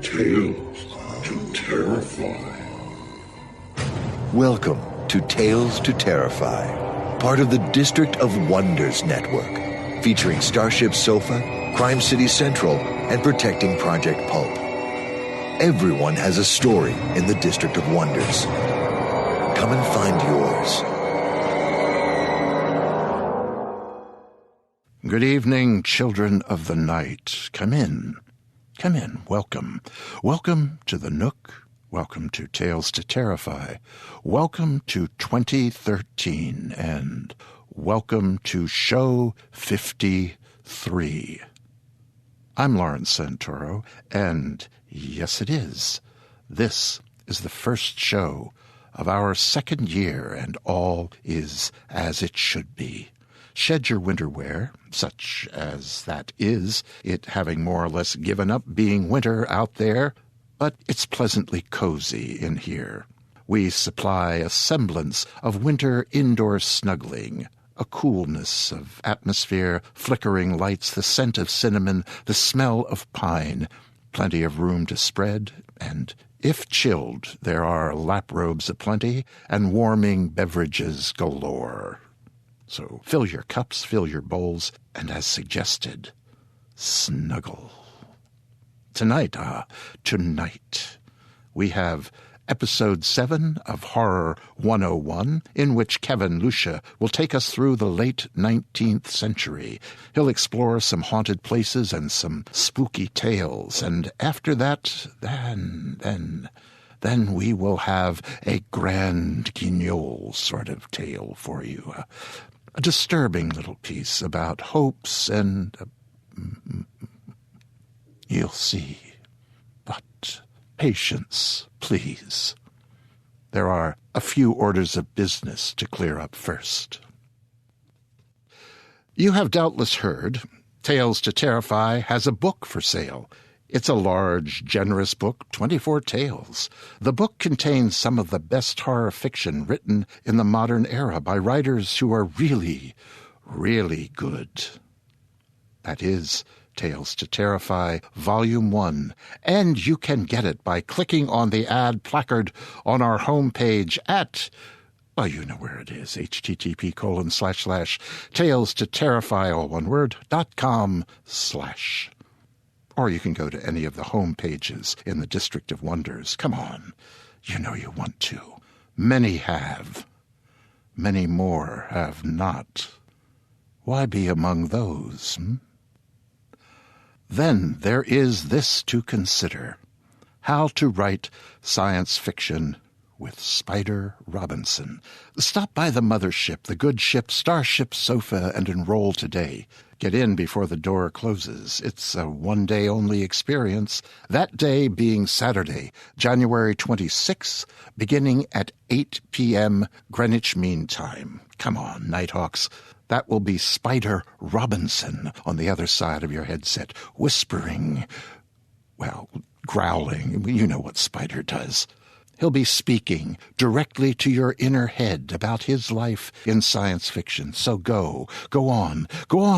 Tales to Terrify. Welcome to Tales to Terrify, part of the District of Wonders network, featuring Starship Sofa, Crime City Central, and Protecting Project Pulp. Everyone has a story in the District of Wonders. Come and find yours. Good evening, children of the night. Come in. Come in. Welcome. Welcome to the Nook. Welcome to Tales to Terrify. Welcome to 2013. And welcome to Show 53. I'm Lawrence Santoro, and yes, it is. This is the first show of our second year, and all is as it should be. Shed your winter wear, such as that is, it having more or less given up being winter out there, but it's pleasantly cozy in here. We supply a semblance of winter indoor snuggling, a coolness of atmosphere, flickering lights, the scent of cinnamon, the smell of pine, plenty of room to spread, and if chilled, there are lap robes aplenty and warming beverages galore. So fill your cups, fill your bowls, and as suggested, snuggle. Tonight, we have Episode 7 of Horror 101, in which Kevin Lucia will take us through the late 19th century. He'll explore some haunted places and some spooky tales, and after that, then we will have a grand guignol sort of tale for you. A disturbing little piece about hopes and... you'll see. But patience, please. There are a few orders of business to clear up first. You have doubtless heard, Tales to Terrify has a book for sale. It's a large, generous book, 24 tales. The book contains some of the best horror fiction written in the modern era by writers who are really, really good. That is Tales to Terrify, Volume 1, and you can get it by clicking on the ad placard on our homepage at, well, you know where it is, http://talestoterrify.com/. Or you can go to any of the home pages in the District of Wonders. Come on, you know you want to. Many have. Many more have not. Why be among those? Then there is this to consider: how to write science fiction with Spider Robinson. Stop by the mothership, the good ship Starship Sofa, and enroll today. Get in before the door closes. It's a one-day-only experience, that day being Saturday, January 26th, beginning at 8 p.m. Greenwich Mean Time. Come on, Nighthawks. That will be Spider Robinson on the other side of your headset, whispering, well, growling. You know what Spider does. He'll be speaking directly to your inner head about his life in science fiction. So go on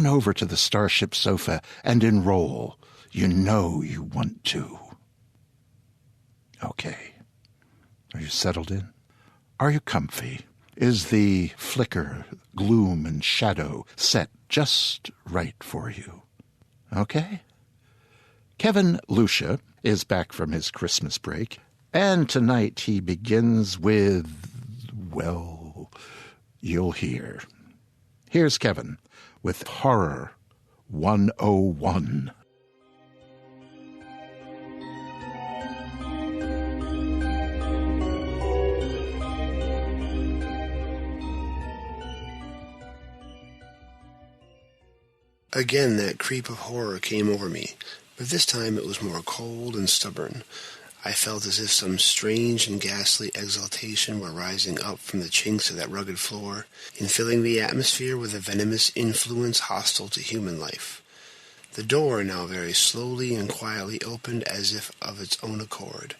over to the Starship Sofa and enroll. You know you want to. Okay. Are you settled in? Are you comfy? Is the flicker, gloom, and shadow set just right for you? Okay? Kevin Lucia is back from his Christmas break, and tonight he begins with, well, you'll hear. Here's Kevin with Horror 101. Again, that creep of horror came over me, but this time it was more cold and stubborn. I felt as if some strange and ghastly exaltation were rising up from the chinks of that rugged floor and filling the atmosphere with a venomous influence hostile to human life. The door now very slowly and quietly opened as if of its own accord.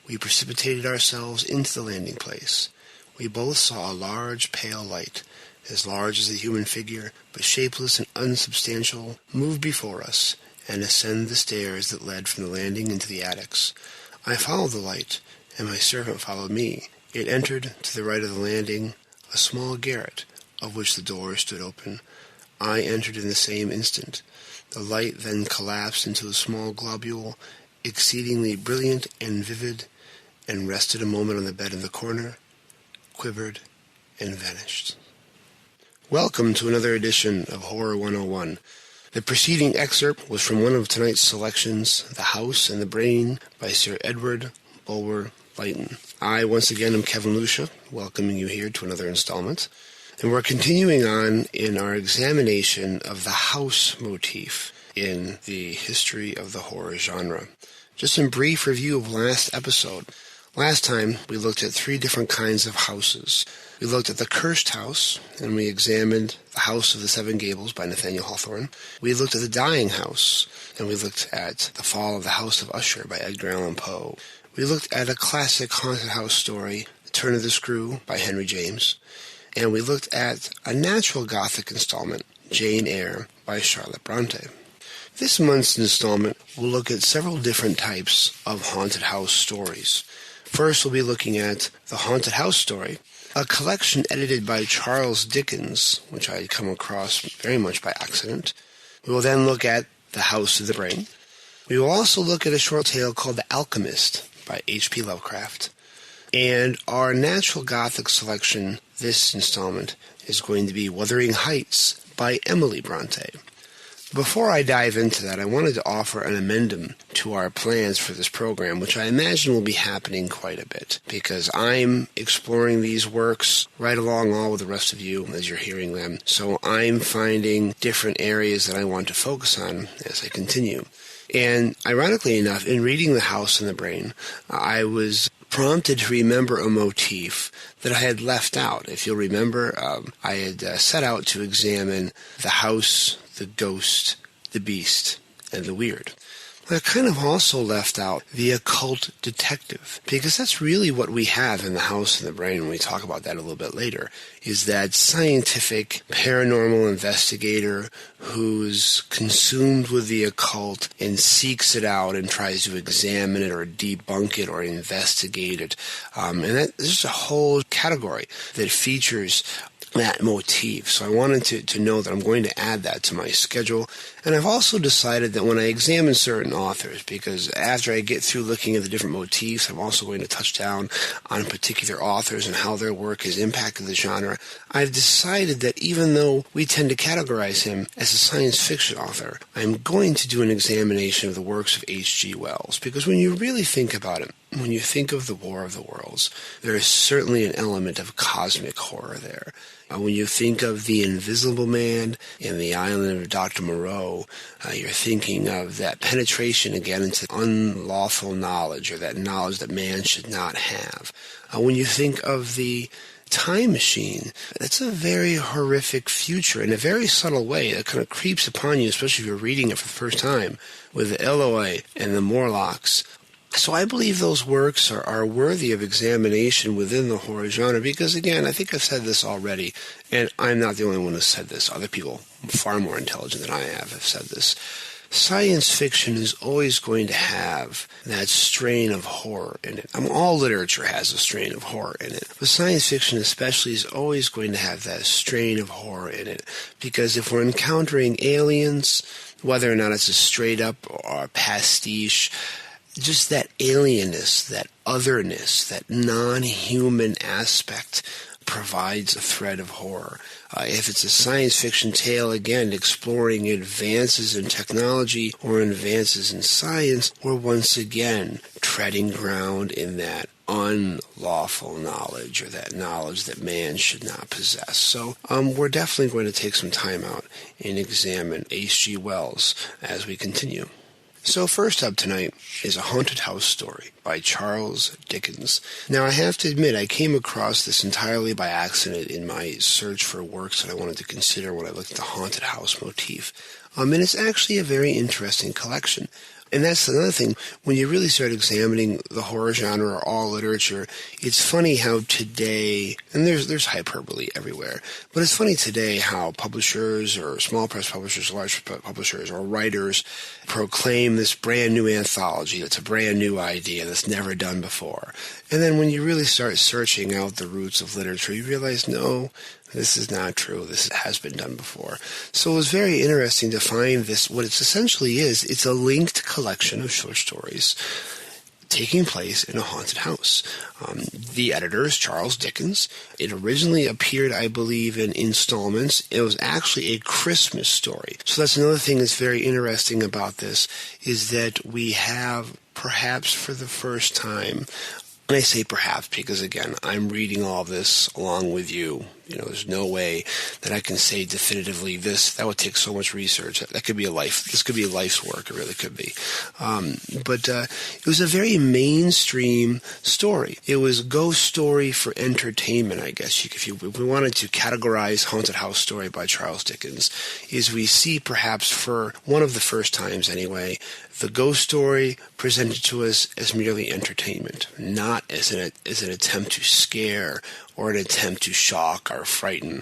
We precipitated ourselves into the landing place. We both saw a large, pale light, as large as the human figure, but shapeless and unsubstantial, move before us, and ascend the stairs that led from the landing into the attics. I followed the light, and my servant followed me. It entered, to the right of the landing, a small garret, of which the door stood open. I entered in the same instant. The light then collapsed into a small globule, exceedingly brilliant and vivid, and rested a moment on the bed in the corner, quivered, and vanished. Welcome to another edition of Horror 101. The preceding excerpt was from one of tonight's selections, The House and the Brain by Sir Edward Bulwer Lytton. I, once again, am Kevin Lucia, welcoming you here to another installment. And we're continuing on in our examination of the house motif in the history of the horror genre. Just in brief review of last episode. Last time, we looked at 3 different kinds of houses. We looked at the cursed house, and we examined The House of the Seven Gables by Nathaniel Hawthorne. We looked at the dying house, and we looked at The Fall of the House of Usher by Edgar Allan Poe. We looked at a classic haunted house story, The Turn of the Screw by Henry James. And we looked at a natural Gothic installment, Jane Eyre by Charlotte Bronte. This month's installment will look at several different types of haunted house stories. First, we'll be looking at The Haunted House Story, a collection edited by Charles Dickens, which I had come across very much by accident. We will then look at The House of the Brain. We will also look at a short tale called The Alchemist by H.P. Lovecraft. And our Natural Gothic selection this installment is going to be Wuthering Heights by Emily Bronte. Before I dive into that, I wanted to offer an amendment to our plans for this program, which I imagine will be happening quite a bit, because I'm exploring these works right along all with the rest of you as you're hearing them. So I'm finding different areas that I want to focus on as I continue. And ironically enough, in reading The House and the Brain, I was prompted to remember a motif that I had left out. If you'll remember, I had set out to examine the house, the ghost, the beast, and the weird. I kind of also left out the occult detective, because that's really what we have in The House and the Brain, and we talk about that a little bit later, is that scientific paranormal investigator who's consumed with the occult and seeks it out and tries to examine it or debunk it or investigate it. And that, there's just a whole category that features that motif. So I wanted to know that I'm going to add that to my schedule. And I've also decided that when I examine certain authors, because after I get through looking at the different motifs, I'm also going to touch down on particular authors and how their work has impacted the genre, I've decided that even though we tend to categorize him as a science fiction author, I'm going to do an examination of the works of H.G. Wells. Because when you really think about it, when you think of the War of the Worlds, there is certainly an element of cosmic horror there. When you think of The Invisible Man and The Island of Dr. Moreau, you're thinking of that penetration again into unlawful knowledge, or that knowledge that man should not have. When you think of The Time Machine, that's a very horrific future in a very subtle way that kind of creeps upon you, especially if you're reading it for the first time, with the Eloi and the Morlocks. So I believe those works are worthy of examination within the horror genre because, again, I think I've said this already, and I'm not the only one who said this. Other people far more intelligent than I have said this. Science fiction is always going to have that strain of horror in it. All literature has a strain of horror in it, but science fiction especially is always going to have that strain of horror in it because if we're encountering aliens, whether or not it's a straight-up or a pastiche, just that alienness, that otherness, that non-human aspect provides a thread of horror. If it's a science fiction tale, again, exploring advances in technology or advances in science, we're once again treading ground in that unlawful knowledge or that knowledge that man should not possess. So we're definitely going to take some time out and examine H.G. Wells as we continue. So first up tonight is A Haunted House Story by Charles Dickens. Now I have to admit I came across this entirely by accident in my search for works that I wanted to consider when I looked at the haunted house motif. And it's actually a very interesting collection. And that's another thing. When you really start examining the horror genre or all literature, it's funny how today, and there's hyperbole everywhere, but it's funny today how publishers or small press publishers, large publishers, or writers proclaim this brand new anthology that's a brand new idea that's never done before. And then when you really start searching out the roots of literature, you realize, no, this is not true. This has been done before. So it was very interesting to find this. What it essentially is, it's a linked collection of short stories taking place in a haunted house. The editor is Charles Dickens. It originally appeared, I believe, in installments. It was actually a Christmas story. So that's another thing that's very interesting about this, is that we have, perhaps for the first time, and I say perhaps because, again, I'm reading all this along with you. There's no way that I can say definitively this. That would take so much research. That could be this could be a life's work. It really could be. But it was a very mainstream story. It was a ghost story for entertainment, I guess. If we wanted to categorize Haunted House Story by Charles Dickens, is we see perhaps for one of the first times anyway, the ghost story presented to us as merely entertainment, not as an attempt to scare or an attempt to shock or frighten.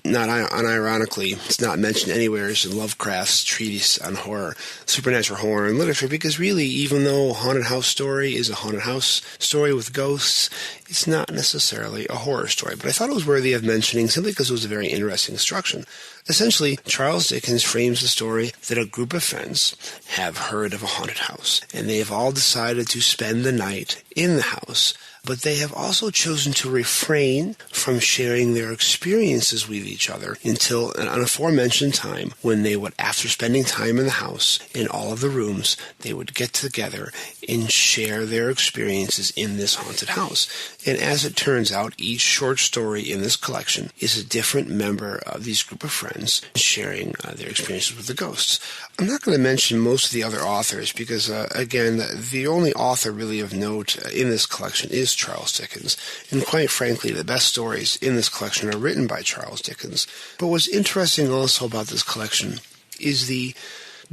Not unironically, it's not mentioned anywhere in Lovecraft's treatise on horror, supernatural horror and literature, because really, even though Haunted House Story is a haunted house story with ghosts, it's not necessarily a horror story. But I thought it was worthy of mentioning simply because it was a very interesting construction. Essentially, Charles Dickens frames the story that a group of friends have heard of a haunted house, and they have all decided to spend the night in the house, but they have also chosen to refrain from sharing their experiences with each other until an aforementioned time when they would, after spending time in the house, in all of the rooms, they would get together and share their experiences in this haunted house. And as it turns out, each short story in this collection is a different member of these group of friends sharing their experiences with the ghosts. I'm not going to mention most of the other authors because, again, the only author really of note in this collection is Charles Dickens. And quite frankly, the best stories in this collection are written by Charles Dickens. But what's interesting also about this collection is the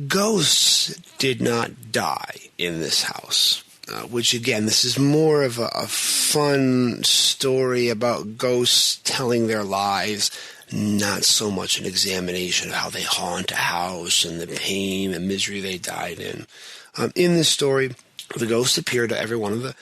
ghosts did not die in this house. Which, again, this is more of a fun story about ghosts telling their lives, not so much an examination of how they haunt a house and the pain and misery they died in. In this story, the ghosts appear to every one of the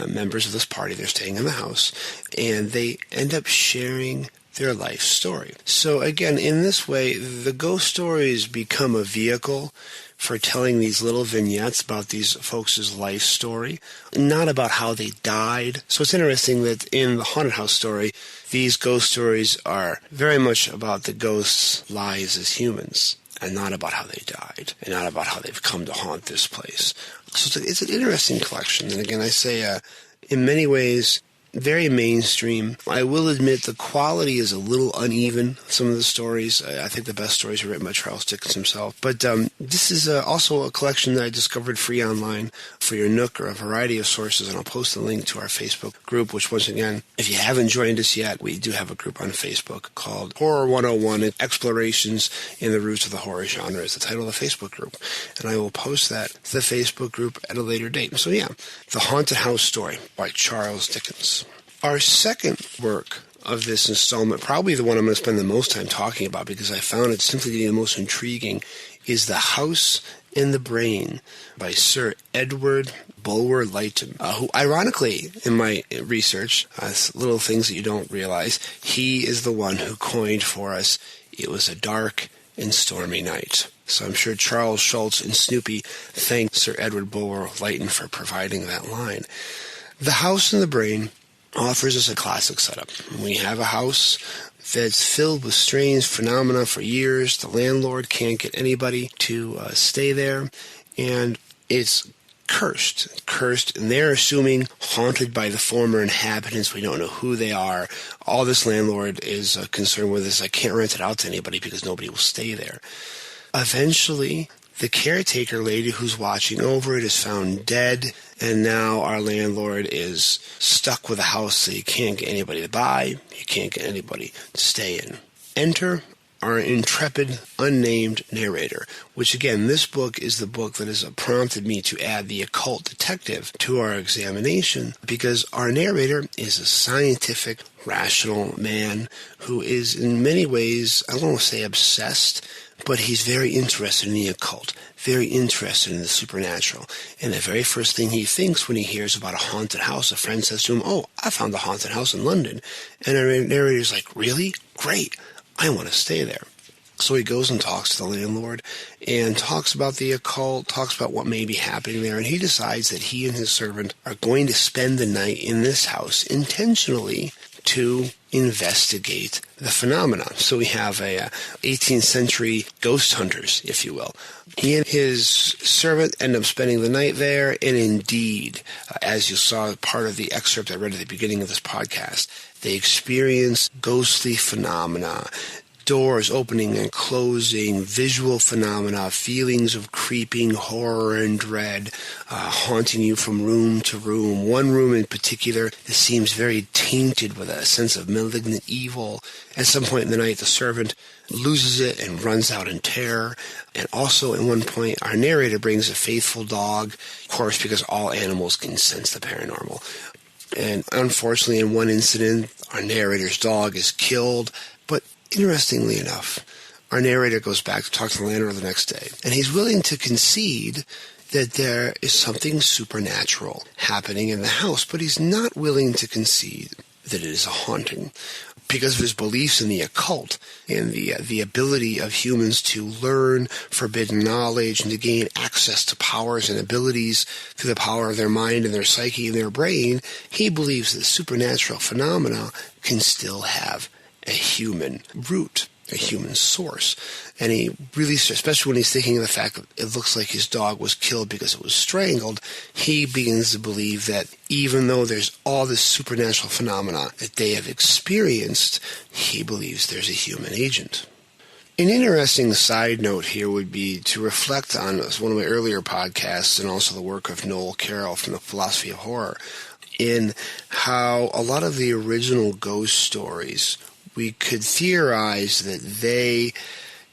members of this party. They're staying in the house, and they end up sharing their life story. So again, in this way, the ghost stories become a vehicle for telling these little vignettes about these folks' life story, not about how they died. So it's interesting that in the haunted house story, these ghost stories are very much about the ghosts' lives as humans, and not about how they died, and not about how they've come to haunt this place. So it's an interesting collection. And again, I say, in many ways, very mainstream. I will admit the quality is a little uneven, some of the stories. I think the best stories are written by Charles Dickens himself. But this is also a collection that I discovered free online for your Nook or a variety of sources, and I'll post a link to our Facebook group, which once again, if you haven't joined us yet, we do have a group on Facebook called Horror 101, Explorations in the Roots of the Horror Genre is the title of the Facebook group. And I will post that to the Facebook group at a later date. So yeah, The Haunted House Story by Charles Dickens. Our second work of this installment, probably the one I'm going to spend the most time talking about because I found it simply to be the most intriguing, is The House in the Brain by Sir Edward Bulwer-Lytton, who ironically, in my research, little things that you don't realize, he is the one who coined for us, "It was a dark and stormy night." So I'm sure Charles Schulz and Snoopy thank Sir Edward Bulwer-Lytton for providing that line. The House in the Brain offers us a classic setup. We have a house that's filled with strange phenomena for years. The landlord can't get anybody to stay there, and it's cursed, and they're assuming haunted by the former inhabitants. We don't know who they are. All this landlord is concerned with is, I can't rent it out to anybody because nobody will stay there. Eventually, the caretaker lady who's watching over it is found dead, and now our landlord is stuck with a house that he can't get anybody to buy, he can't get anybody to stay in. Enter our intrepid, unnamed narrator, which again, this book is the book that has prompted me to add the occult detective to our examination, because our narrator is a scientific, rational man who is in many ways, I don't want to say obsessed, but he's very interested in the occult, very interested in the supernatural. And the very first thing he thinks when he hears about a haunted house, a friend says to him, "Oh, I found a haunted house in London." And our narrator's like, "Really? Great. I want to stay there." So he goes and talks to the landlord and talks about the occult, talks about what may be happening there, and he decides that he and his servant are going to spend the night in this house intentionally to investigate the phenomenon. So we have a 18th century ghost hunters, if you will. He and his servant end up spending the night there, and indeed, as you saw part of the excerpt I read at the beginning of this podcast, they experience ghostly phenomena, doors opening and closing, visual phenomena, feelings of creeping horror and dread, haunting you from room to room. One room in particular that seems very tainted with a sense of malignant evil. At some point in the night, the servant loses it and runs out in terror. And also, at one point, our narrator brings a faithful dog, of course, because all animals can sense the paranormal. And unfortunately, in one incident, our narrator's dog is killed. But interestingly enough, our narrator goes back to talk to the landlord the next day, and he's willing to concede that there is something supernatural happening in the house, but he's not willing to concede that it is a haunting, because of his beliefs in the occult and the ability of humans to learn forbidden knowledge and to gain access to powers and abilities through the power of their mind and their psyche and their brain. He believes that supernatural phenomena can still have a human root, a human source. And he really, especially when he's thinking of the fact that it looks like his dog was killed because it was strangled, he begins to believe that even though there's all this supernatural phenomena that they have experienced, he believes there's a human agent. An interesting side note here would be to reflect on one of my earlier podcasts and also the work of Noel Carroll from the Philosophy of Horror, in how a lot of the original ghost stories, we could theorize that they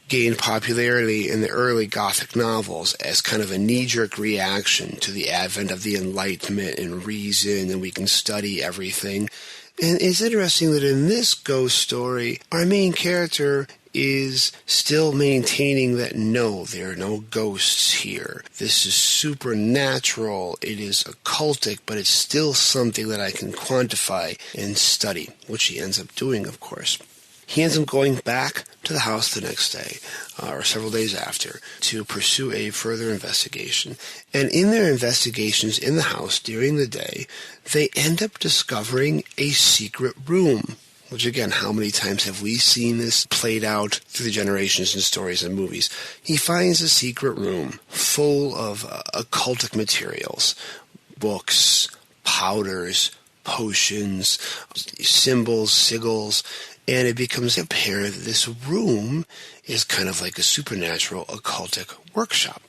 gained popularity in the early Gothic novels as kind of a knee-jerk reaction to the advent of the Enlightenment and reason, and we can study everything. And it's interesting that in this ghost story, our main character is still maintaining that no, there are no ghosts here. This is supernatural, it is occultic, but it's still something that I can quantify and study, which he ends up doing, of course. He ends up going back to the house the next day, or several days after, to pursue a further investigation. And in their investigations in the house during the day, they end up discovering a secret room. Which, again, how many times have we seen this played out through the generations in stories and movies? He finds a secret room full of occultic materials, books, powders, potions, symbols, sigils, and it becomes apparent that this room is kind of like a supernatural occultic workshop.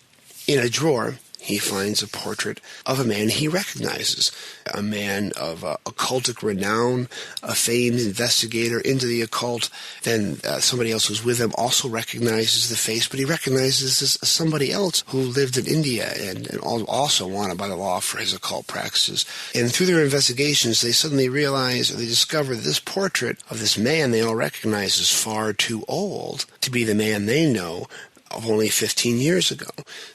In a drawer, he finds a portrait of a man he recognizes, a man of occultic renown, a famed investigator into the occult. Then somebody else who's with him also recognizes the face, but he recognizes this as somebody else who lived in India and also wanted by the law for his occult practices. And through their investigations, they suddenly realize, or they discover that this portrait of this man they all recognize is far too old to be the man they know of only 15 years ago.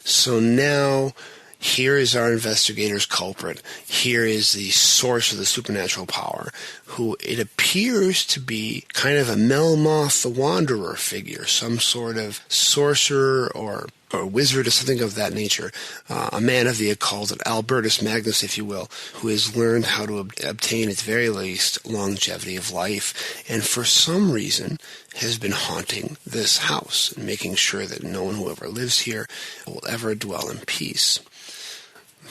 So now, here is our investigator's culprit. Here is the source of the supernatural power, who it appears to be kind of a Melmoth the Wanderer figure, some sort of sorcerer or wizard or something of that nature, a man of the occult, an Albertus Magnus, if you will, who has learned how to obtain, at the very least, longevity of life, and for some reason has been haunting this house and making sure that no one who ever lives here will ever dwell in peace.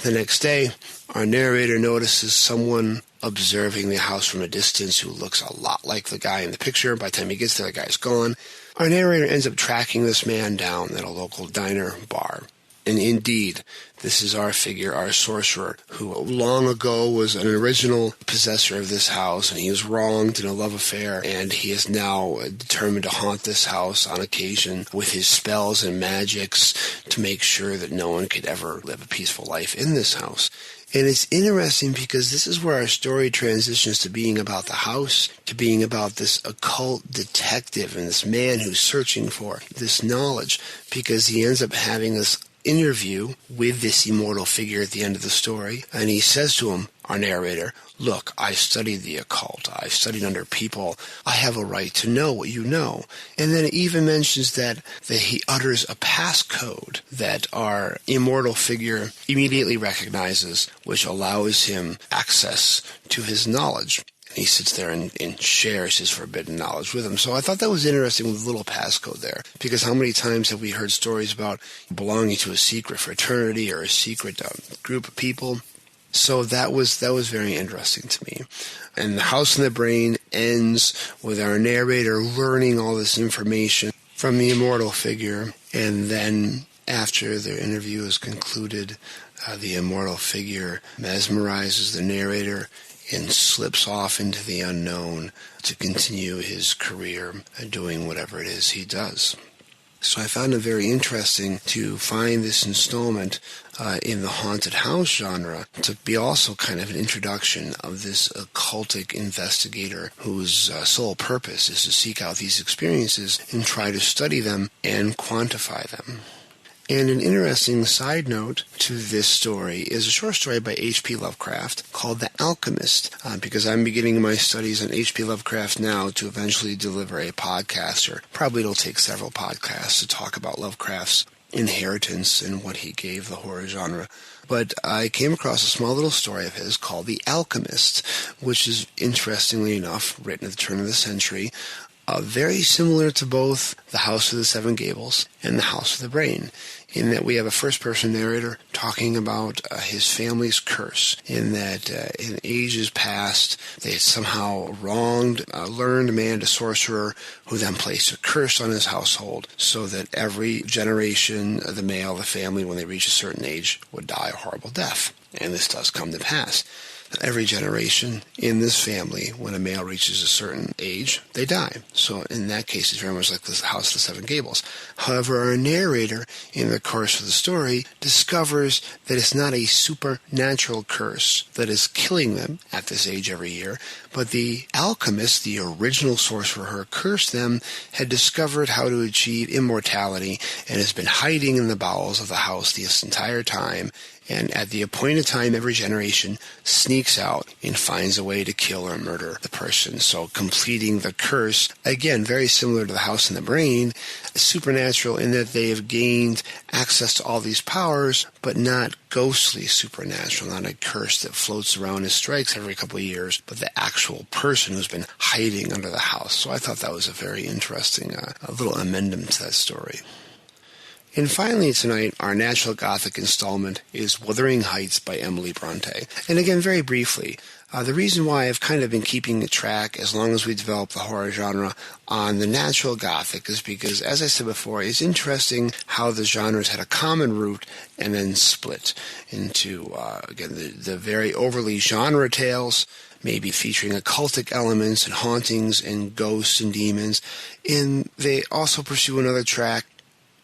The next day, our narrator notices someone observing the house from a distance who looks a lot like the guy in the picture. By the time he gets there, the guy's gone. Our narrator ends up tracking this man down at a local diner bar. And indeed, this is our figure, our sorcerer, who long ago was an original possessor of this house, and he was wronged in a love affair, and he is now determined to haunt this house on occasion with his spells and magics to make sure that no one could ever live a peaceful life in this house. And it's interesting because this is where our story transitions to being about the house, to being about this occult detective and this man who's searching for this knowledge, because he ends up having this interview with this immortal figure at the end of the story, and he says to him, our narrator, look, I've studied the occult. I've studied under people. I have a right to know what you know. And then it even mentions that he utters a passcode that our immortal figure immediately recognizes, which allows him access to his knowledge. And he sits there and shares his forbidden knowledge with him. So I thought that was interesting with a little passcode there, because how many times have we heard stories about belonging to a secret fraternity or a secret group of people? So that was very interesting to me. And The House in the Brain ends with our narrator learning all this information from the immortal figure, and then after their interview is concluded, the immortal figure mesmerizes the narrator and slips off into the unknown to continue his career doing whatever it is he does. So I found it very interesting to find this installment in the haunted house genre to be also kind of an introduction of this occultic investigator whose sole purpose is to seek out these experiences and try to study them and quantify them. And an interesting side note to this story is a short story by H.P. Lovecraft called The Alchemist, because I'm beginning my studies on H.P. Lovecraft now to eventually deliver a podcast, or probably it'll take several podcasts to talk about Lovecraft's inheritance and what he gave the horror genre. But I came across a small little story of his called The Alchemist, which is, interestingly enough, written at the turn of the century, very similar to both The House of the Seven Gables and The House of the Brain, in that we have a first-person narrator talking about his family's curse, in that in ages past they had somehow wronged a learned man, a sorcerer, who then placed a curse on his household so that every generation of the male of the family, when they reach a certain age, would die a horrible death. And this does come to pass. Every generation in this family, when a male reaches a certain age, they die. So in that case, it's very much like the House of the Seven Gables. However, our narrator, in the course of the story, discovers that it's not a supernatural curse that is killing them at this age every year, but the alchemist, the original sorcerer who cursed them, had discovered how to achieve immortality and has been hiding in the bowels of the house this entire time, and at the appointed time every generation sneaks out and finds a way to kill or murder the person. So completing the curse, again, very similar to the House in the Brain, supernatural in that they have gained access to all these powers, but not ghostly supernatural, not a curse that floats around and strikes every couple of years, but the actual person who's been hiding under the house. So I thought that was a very interesting little amendment to that story. And finally tonight, our Natural Gothic installment is Wuthering Heights by Emily Bronte. And again, very briefly, the reason why I've kind of been keeping the track as long as we develop the horror genre on the Natural Gothic is because, as I said before, it's interesting how the genres had a common root and then split into, again, the very overly genre tales, maybe featuring occultic elements and hauntings and ghosts and demons. And they also pursue another track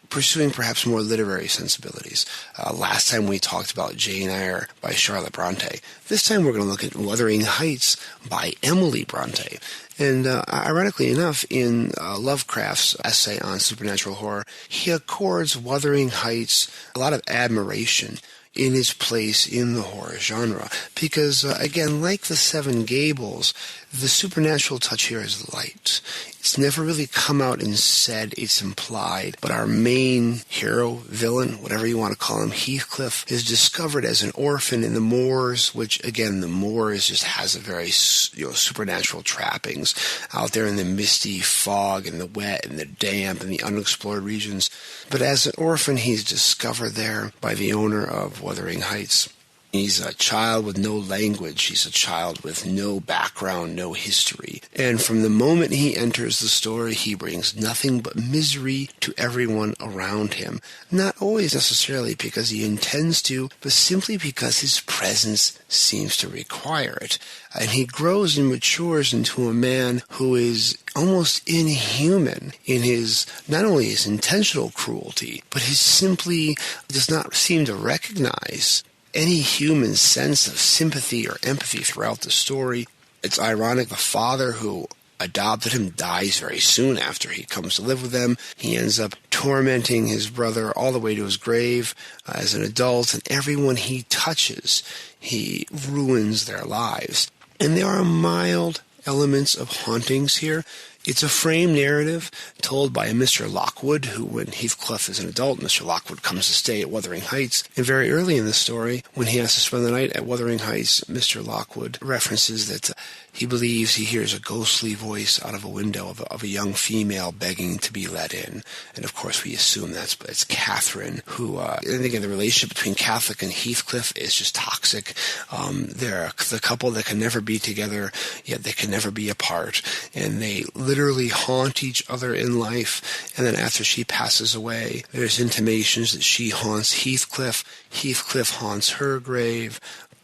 pursuing perhaps more literary sensibilities. Last time we talked about Jane Eyre by Charlotte Bronte. This time we're going to look at Wuthering Heights by Emily Bronte. And ironically enough, in Lovecraft's essay on supernatural horror, he accords Wuthering Heights a lot of admiration in its place in the horror genre. Because, again, like the Seven Gables, the supernatural touch here is light. It's never really come out and said, it's implied. But our main hero, villain, whatever you want to call him, Heathcliff, is discovered as an orphan in the moors, which, again, the moors just has a very supernatural trappings out there in the misty fog and the wet and the damp and the unexplored regions. But as an orphan, he's discovered there by the owner of Wuthering Heights. He's a child with no language. He's a child with no background, no history. And from the moment he enters the story, he brings nothing but misery to everyone around him. Not always necessarily because he intends to, but simply because his presence seems to require it. And he grows and matures into a man who is almost inhuman in his, not only his intentional cruelty, but his simply does not seem to recognize any human sense of sympathy or empathy throughout the story. It's ironic, the father who adopted him dies very soon after he comes to live with them. He ends up tormenting his brother all the way to his grave as an adult, and everyone he touches, he ruins their lives. And there are mild elements of hauntings here. It's a frame narrative told by Mr. Lockwood, who, when Heathcliff is an adult, Mr. Lockwood comes to stay at Wuthering Heights. And very early in the story, when he has to spend the night at Wuthering Heights, Mr. Lockwood references that he believes he hears a ghostly voice out of a window of a young female begging to be let in. And of course, we assume it's Catherine, who, and again, the relationship between Catholic and Heathcliff is just toxic. They're the couple that can never be together, yet they can never be apart. And they literally haunt each other in life. And then after she passes away, there's intimations that she haunts Heathcliff. Heathcliff haunts her grave.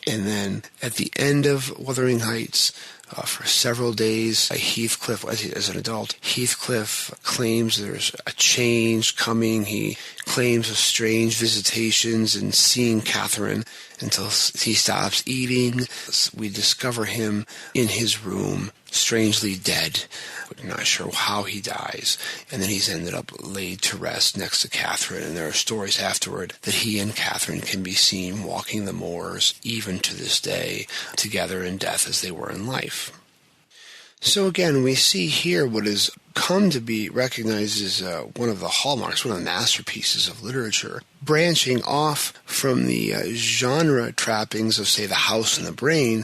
And then at the end of Wuthering Heights, for several days, Heathcliff, as an adult, Heathcliff claims there's a change coming. He claims of strange visitations and seeing Catherine until he stops eating. We discover him in his room, strangely dead. We're not sure how he dies. And then he's ended up laid to rest next to Catherine. And there are stories afterward that he and Catherine can be seen walking the moors, even to this day, together in death as they were in life. So again, we see here what has come to be recognized as one of the hallmarks, one of the masterpieces of literature, branching off from the genre trappings of, say, The House and the Brain,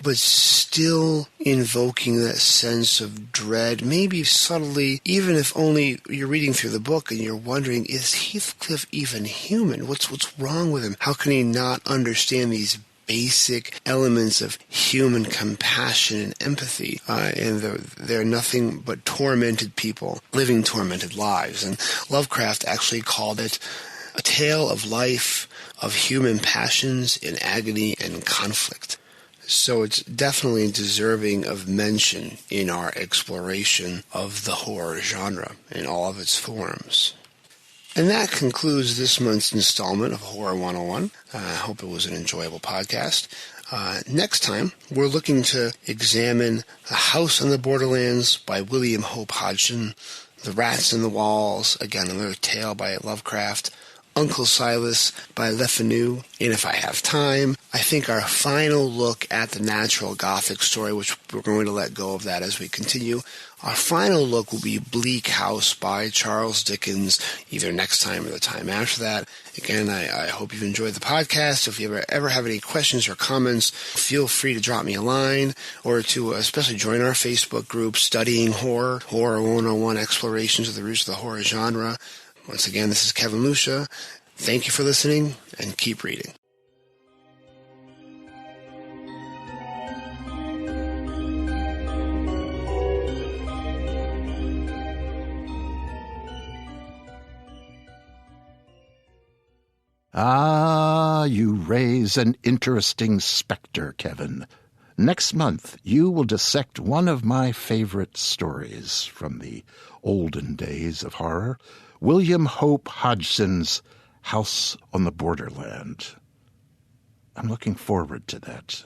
but still invoking that sense of dread, maybe subtly, even if only you're reading through the book and you're wondering, is Heathcliff even human? What's wrong with him? How can he not understand these basic elements of human compassion and empathy? And they're nothing but tormented people, living tormented lives. And Lovecraft actually called it a tale of life, of human passions in agony and conflict. So it's definitely deserving of mention in our exploration of the horror genre in all of its forms. And that concludes this month's installment of Horror 101. I hope it was an enjoyable podcast. Next time, we're looking to examine The House on the Borderlands by William Hope Hodgson, The Rats in the Walls, again another tale by Lovecraft, Uncle Silas by Le Fanu, and if I have time, I think our final look at the natural Gothic story, which we're going to let go of that as we continue. Our final look will be Bleak House by Charles Dickens, either next time or the time after that. Again, I hope you've enjoyed the podcast. If you ever have any questions or comments, feel free to drop me a line or to especially join our Facebook group, Studying Horror, Horror 101 Explorations of the Roots of the Horror Genre. Once again, this is Kevin Lucia. Thank you for listening, and keep reading. Ah, you raise an interesting specter, Kevin. Next month, you will dissect one of my favorite stories from the olden days of horror, William Hope Hodgson's House on the Borderland. I'm looking forward to that.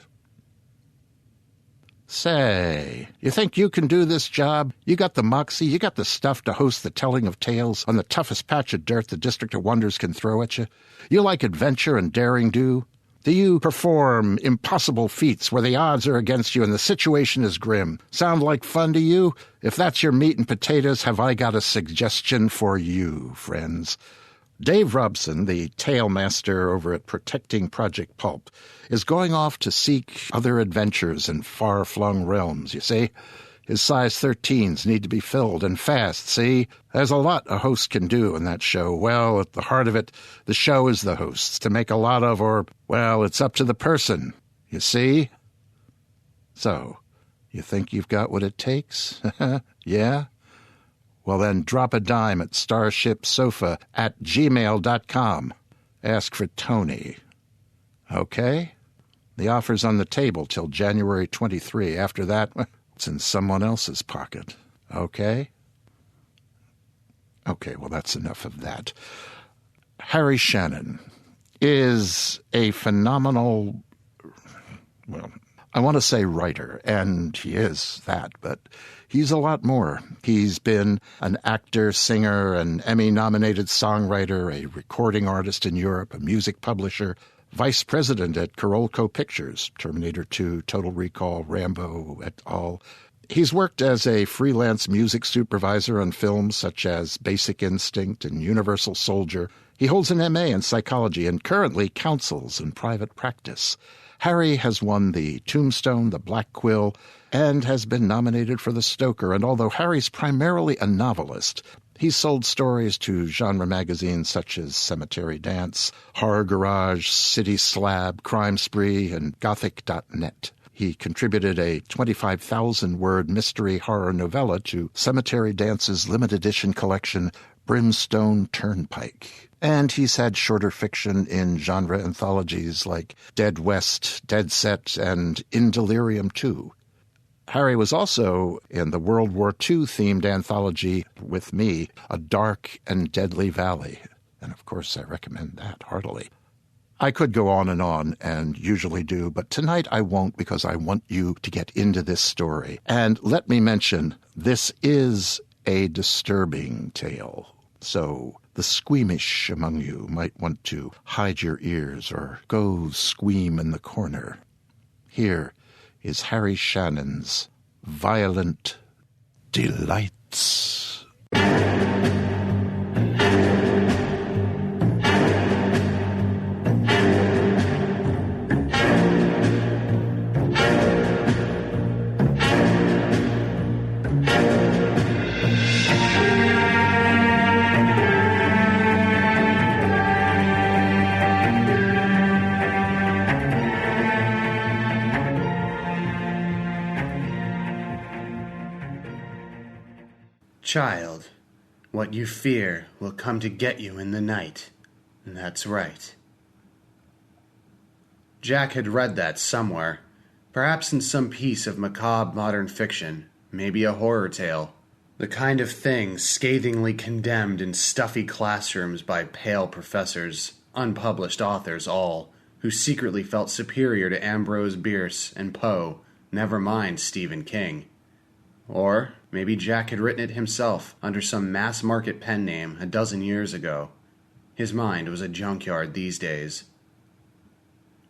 Say, you think you can do this job? You got the moxie, you got the stuff to host the telling of tales on the toughest patch of dirt the District of Wonders can throw at you? You like adventure and daring-do? Do you perform impossible feats where the odds are against you and the situation is grim? Sound like fun to you? If that's your meat and potatoes, have I got a suggestion for you, friends. Dave Robson, the tale master over at Protecting Project Pulp, is going off to seek other adventures in far-flung realms, you see. His size 13s need to be filled and fast, see? There's a lot a host can do in that show. Well, at the heart of it, the show is the host's. To make a lot of, or, well, it's up to the person. You see? So, you think you've got what it takes? Yeah? Well, then drop a dime at starshipsofa@gmail.com. Ask for Tony. Okay? The offer's on the table till January 23. After that, it's in someone else's pocket. Okay? Okay, well, that's enough of that. Harry Shannon is a phenomenal, well, I want to say writer, and he is that, but he's a lot more. He's been an actor, singer, an Emmy-nominated songwriter, a recording artist in Europe, a music publisher, vice president at Carolco Pictures, Terminator 2, Total Recall, Rambo, et al. He's worked as a freelance music supervisor on films such as Basic Instinct and Universal Soldier. He holds an MA in psychology and currently counsels in private practice. Harry has won the Tombstone, the Black Quill, and has been nominated for the Stoker. And although Harry's primarily a novelist, he's sold stories to genre magazines such as Cemetery Dance, Horror Garage, City Slab, Crime Spree, and Gothic.net. He contributed a 25,000-word mystery horror novella to Cemetery Dance's limited edition collection, Brimstone Turnpike. And he's had shorter fiction in genre anthologies like Dead West, Dead Set, and In Delirium 2. Harry was also in the World War II-themed anthology with me, A Dark and Deadly Valley. And of course, I recommend that heartily. I could go on, and usually do, but tonight I won't because I want you to get into this story. And let me mention, this is a disturbing tale. So the squeamish among you might want to hide your ears or go scream in the corner. Here is Harry Shannon's Violent Delights. Child, what you fear will come to get you in the night. And that's right. Jack had read that somewhere, perhaps in some piece of macabre modern fiction, maybe a horror tale. The kind of thing scathingly condemned in stuffy classrooms by pale professors, unpublished authors all, who secretly felt superior to Ambrose Bierce and Poe, never mind Stephen King. Or maybe Jack had written it himself under some mass-market pen name a dozen years ago. His mind was a junkyard these days.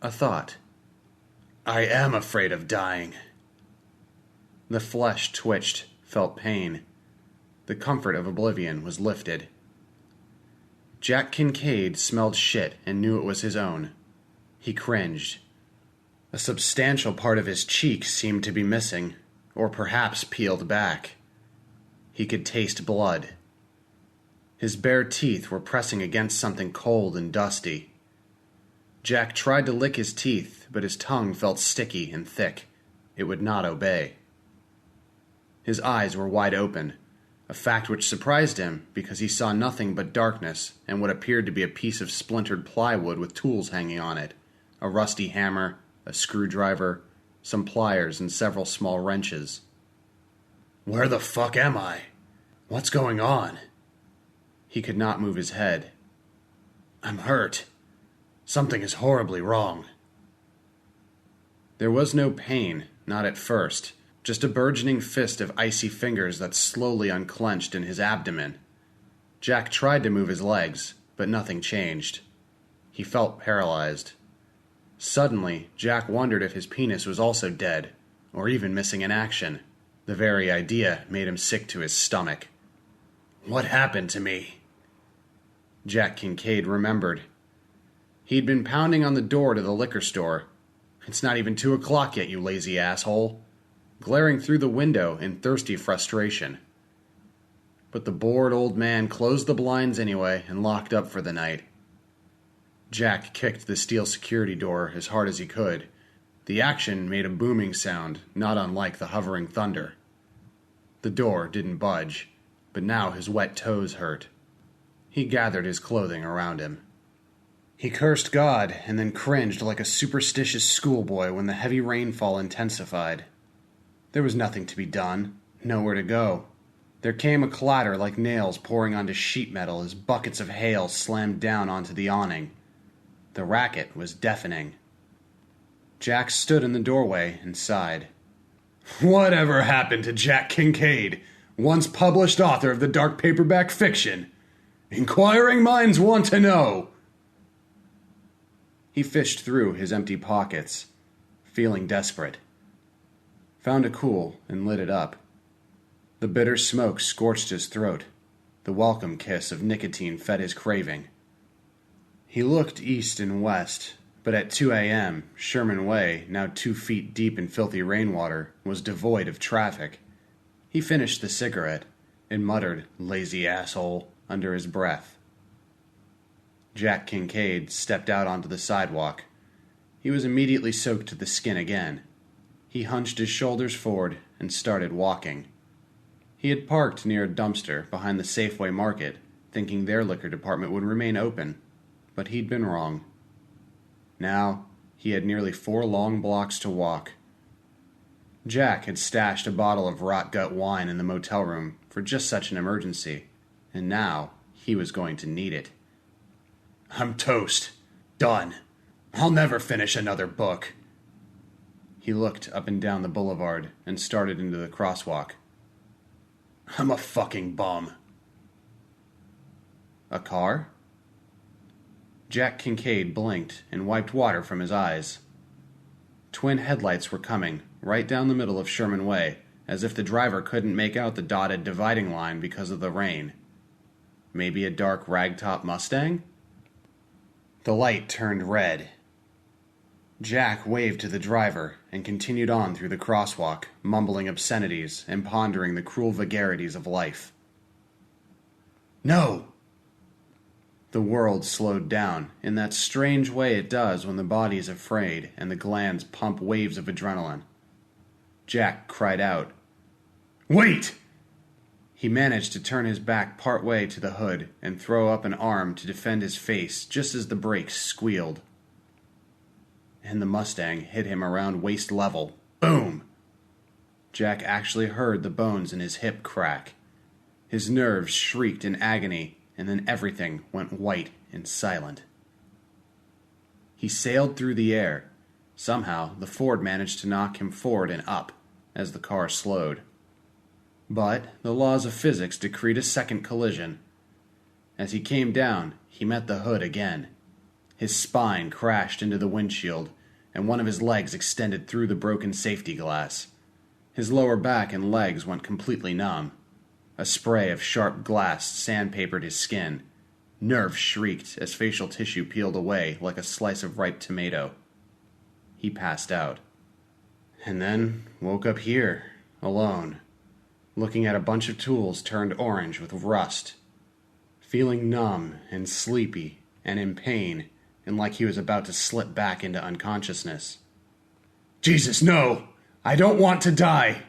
A thought. I am afraid of dying. The flesh twitched, felt pain. The comfort of oblivion was lifted. Jack Kincaid smelled shit and knew it was his own. He cringed. A substantial part of his cheek seemed to be missing, or perhaps peeled back. He could taste blood. His bare teeth were pressing against something cold and dusty. Jack tried to lick his teeth, but his tongue felt sticky and thick. It would not obey. His eyes were wide open, a fact which surprised him because he saw nothing but darkness and what appeared to be a piece of splintered plywood with tools hanging on it, a rusty hammer, a screwdriver, some pliers, and several small wrenches. Where the fuck am I? What's going on? He could not move his head. I'm hurt. Something is horribly wrong. There was no pain, not at first, just a burgeoning fist of icy fingers that slowly unclenched in his abdomen. Jack tried to move his legs, but nothing changed. He felt paralyzed. Suddenly, Jack wondered if his penis was also dead, or even missing in action. The very idea made him sick to his stomach. What happened to me? Jack Kincaid remembered. He'd been pounding on the door to the liquor store. It's not even 2 o'clock yet, you lazy asshole. glaring through the window in thirsty frustration. But the bored old man closed the blinds anyway and locked up for the night. Jack kicked the steel security door as hard as he could. The action made a booming sound, not unlike the hovering thunder. The door didn't budge, but now his wet toes hurt. He gathered his clothing around him. He cursed God and then cringed like a superstitious schoolboy when the heavy rainfall intensified. There was nothing to be done, nowhere to go. There came a clatter like nails pouring onto sheet metal as buckets of hail slammed down onto the awning. The racket was deafening. Jack stood in the doorway and sighed. Whatever happened to Jack Kincaid, once published author of the dark paperback fiction? Inquiring minds want to know. He fished through his empty pockets, feeling desperate. Found a cool and lit it up. The bitter smoke scorched his throat. The welcome kiss of nicotine fed his craving. He looked east and west, but at 2 a.m., Sherman Way, now 2 feet deep in filthy rainwater, was devoid of traffic. He finished the cigarette and muttered, "Lazy asshole," under his breath. Jack Kincaid stepped out onto the sidewalk. He was immediately soaked to the skin again. He hunched his shoulders forward and started walking. He had parked near a dumpster behind the Safeway Market, thinking their liquor department would remain open, but he'd been wrong. Now, he had nearly 4 long blocks to walk. Jack had stashed a bottle of rot-gut wine in the motel room for just such an emergency, and now he was going to need it. I'm toast. Done. I'll never finish another book. He looked up and down the boulevard and started into the crosswalk. I'm a fucking bum. A car? Jack Kincaid blinked and wiped water from his eyes. Twin headlights were coming, right down the middle of Sherman Way, as if the driver couldn't make out the dotted dividing line because of the rain. Maybe a dark ragtop Mustang? The light turned red. Jack waved to the driver and continued on through the crosswalk, mumbling obscenities and pondering the cruel vagaries of life. No! The world slowed down in that strange way it does when the body is afraid and the glands pump waves of adrenaline. Jack cried out. Wait! He managed to turn his back part way to the hood and throw up an arm to defend his face just as the brakes squealed. And the Mustang hit him around waist level. Boom! Jack actually heard the bones in his hip crack. His nerves shrieked in agony, and then everything went white and silent. He sailed through the air. Somehow, the Ford managed to knock him forward and up as the car slowed. But the laws of physics decreed a second collision. As he came down, he met the hood again. His spine crashed into the windshield, and one of his legs extended through the broken safety glass. His lower back and legs went completely numb. A spray of sharp glass sandpapered his skin. Nerves shrieked as facial tissue peeled away like a slice of ripe tomato. He passed out. And then woke up here, alone, looking at a bunch of tools turned orange with rust, feeling numb and sleepy and in pain and like he was about to slip back into unconsciousness. Jesus, no! I don't want to die!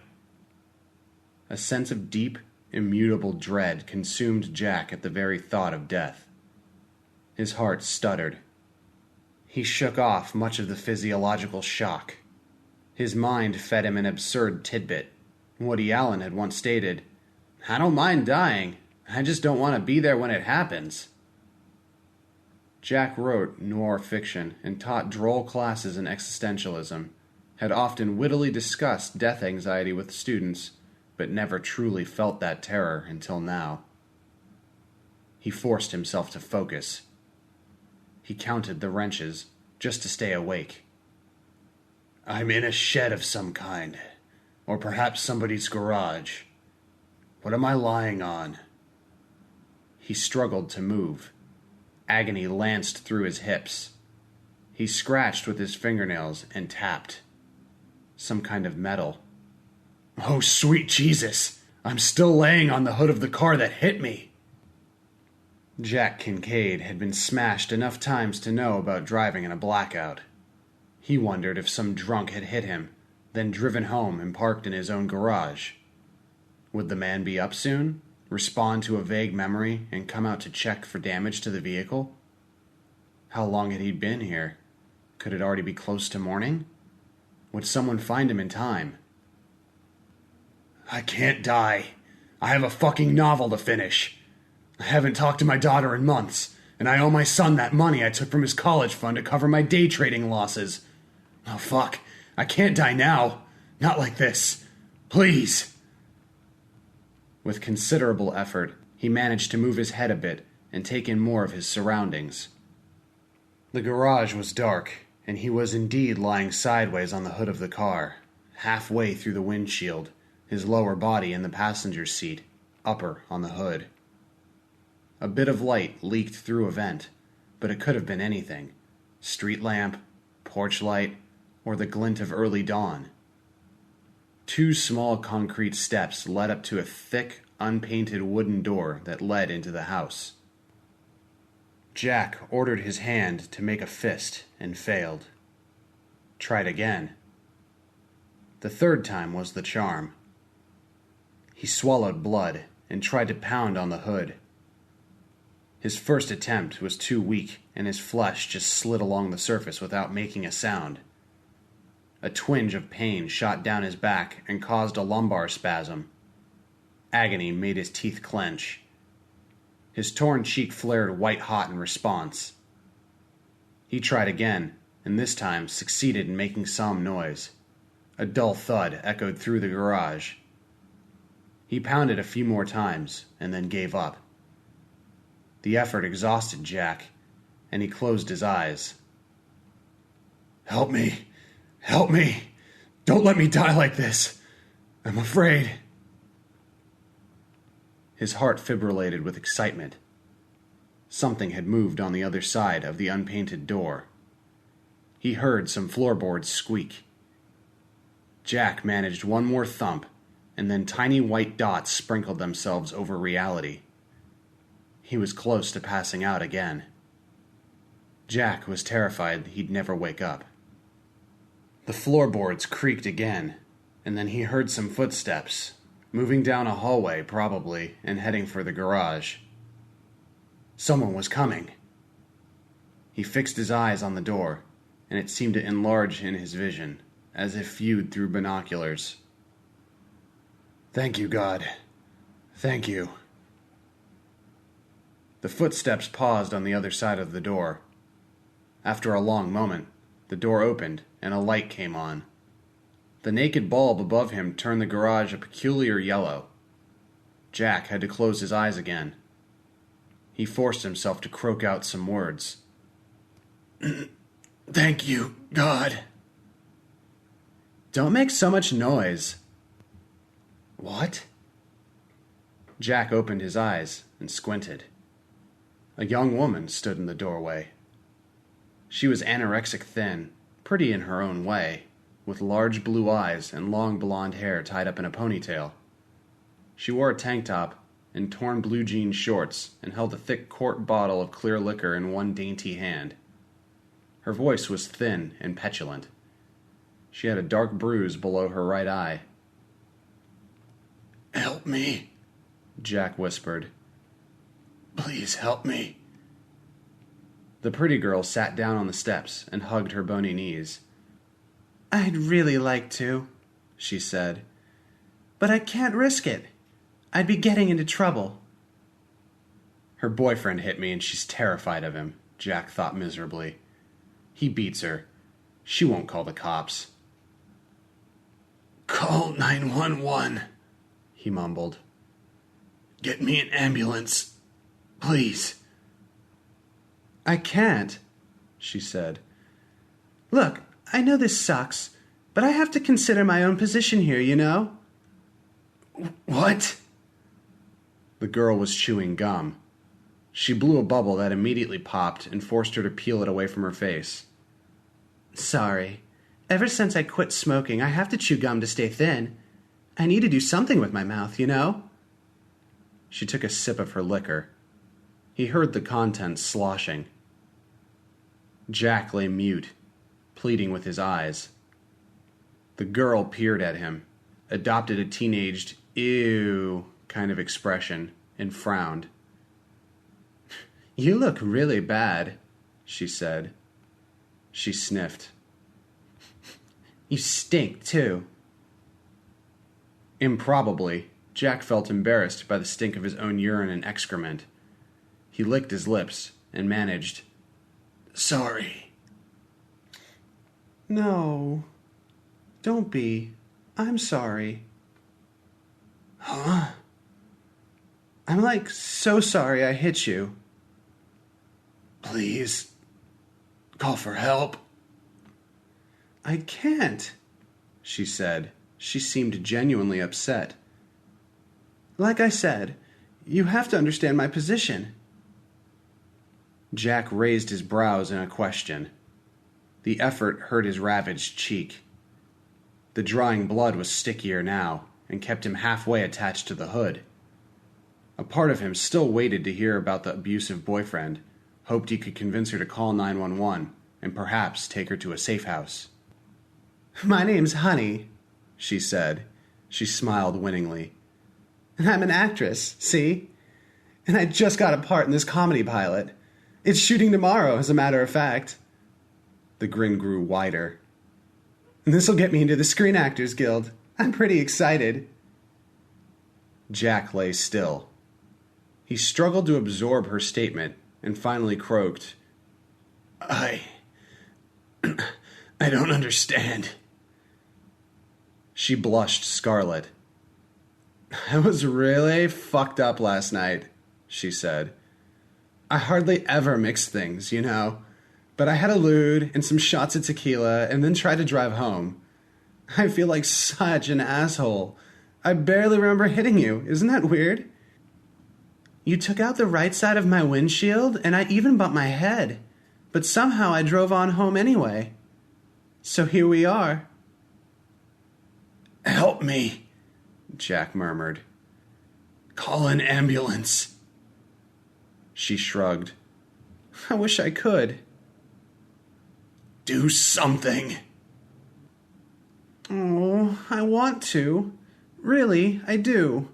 A sense of deep, immutable dread consumed Jack at the very thought of death. His heart stuttered. He shook off much of the physiological shock. His mind fed him an absurd tidbit. Woody Allen had once stated, I don't mind dying, I just don't want to be there when it happens. Jack wrote noir fiction and taught droll classes in existentialism, had often wittily discussed death anxiety with students, but never truly felt that terror until now. He forced himself to focus. He counted the wrenches just to stay awake. I'm in a shed of some kind, or perhaps somebody's garage. What am I lying on? He struggled to move. Agony lanced through his hips. He scratched with his fingernails and tapped. Some kind of metal. Oh, sweet Jesus! I'm still laying on the hood of the car that hit me! Jack Kincaid had been smashed enough times to know about driving in a blackout. He wondered if some drunk had hit him, then driven home and parked in his own garage. Would the man be up soon, respond to a vague memory, and come out to check for damage to the vehicle? How long had he been here? Could it already be close to morning? Would someone find him in time? I can't die. I have a fucking novel to finish. I haven't talked to my daughter in months, and I owe my son that money I took from his college fund to cover my day trading losses. Oh, fuck. I can't die now. Not like this. Please. With considerable effort, he managed to move his head a bit and take in more of his surroundings. The garage was dark, and he was indeed lying sideways on the hood of the car, halfway through the windshield, his lower body in the passenger seat, upper on the hood. A bit of light leaked through a vent, but it could have been anything. Street lamp, porch light, or the glint of early dawn. 2 small concrete steps led up to a thick, unpainted wooden door that led into the house. Jack ordered his hand to make a fist and failed. Tried again. The third time was the charm. He swallowed blood and tried to pound on the hood. His first attempt was too weak, and his flesh just slid along the surface without making a sound. A twinge of pain shot down his back and caused a lumbar spasm. Agony made his teeth clench. His torn cheek flared white-hot in response. He tried again, and this time succeeded in making some noise. A dull thud echoed through the garage. He pounded a few more times, and then gave up. The effort exhausted Jack, and he closed his eyes. Help me! Help me! Don't let me die like this! I'm afraid. His heart fibrillated with excitement. Something had moved on the other side of the unpainted door. He heard some floorboards squeak. Jack managed one more thump, and then tiny white dots sprinkled themselves over reality. He was close to passing out again. Jack was terrified he'd never wake up. The floorboards creaked again, and then he heard some footsteps, moving down a hallway probably, and heading for the garage. Someone was coming. He fixed his eyes on the door, and it seemed to enlarge in his vision, as if viewed through binoculars. Thank you, God. Thank you. The footsteps paused on the other side of the door. After a long moment, the door opened and a light came on. The naked bulb above him turned the garage a peculiar yellow. Jack had to close his eyes again. He forced himself to croak out some words. Thank you, God. Don't make so much noise. What? Jack opened his eyes and squinted. A young woman stood in the doorway. She was anorexic thin, pretty in her own way, with large blue eyes and long blonde hair tied up in a ponytail. She wore a tank top and torn blue jean shorts and held a thick quart bottle of clear liquor in one dainty hand. Her voice was thin and petulant. She had a dark bruise below her right eye. Help me, Jack whispered. Please help me. The pretty girl sat down on the steps and hugged her bony knees. I'd really like to, she said, but I can't risk it. I'd be getting into trouble. Her boyfriend hit me and she's terrified of him, Jack thought miserably. He beats her. She won't call the cops. Call 911, he mumbled. Get me an ambulance, please. I can't, she said. Look, I know this sucks, but I have to consider my own position here, you know? What? The girl was chewing gum. She blew a bubble that immediately popped and forced her to peel it away from her face. Sorry. Ever since I quit smoking, I have to chew gum to stay thin. I need to do something with my mouth, you know? She took a sip of her liquor. He heard the contents sloshing. Jack lay mute, pleading with his eyes. The girl peered at him, adopted a teenaged, ew kind of expression, and frowned. You look really bad, she said. She sniffed. You stink, too. Improbably, Jack felt embarrassed by the stink of his own urine and excrement. He licked his lips and managed, Sorry. No, don't be. I'm sorry. Huh? I'm like so sorry I hit you. Please, call for help. I can't, she said. She seemed genuinely upset. Like I said, you have to understand my position. Jack raised his brows in a question. The effort hurt his ravaged cheek. The drying blood was stickier now and kept him halfway attached to the hood. A part of him still waited to hear about the abusive boyfriend, hoped he could convince her to call 911 and perhaps take her to a safe house. My name's Honey, she said. She smiled winningly. And I'm an actress, see? And I just got a part in this comedy pilot. It's shooting tomorrow, as a matter of fact. The grin grew wider. And this'll get me into the Screen Actors Guild. I'm pretty excited. Jack lay still. He struggled to absorb her statement and finally croaked, I don't understand. She blushed scarlet. I was really fucked up last night, she said. I hardly ever mix things, you know, but I had a lewd and some shots of tequila and then tried to drive home. I feel like such an asshole. I barely remember hitting you. Isn't that weird? You took out the right side of my windshield and I even bumped my head, but somehow I drove on home anyway. So here we are. Help me, Jack murmured. Call an ambulance. She shrugged. I wish I could. Do something. Oh, I want to. Really, I do.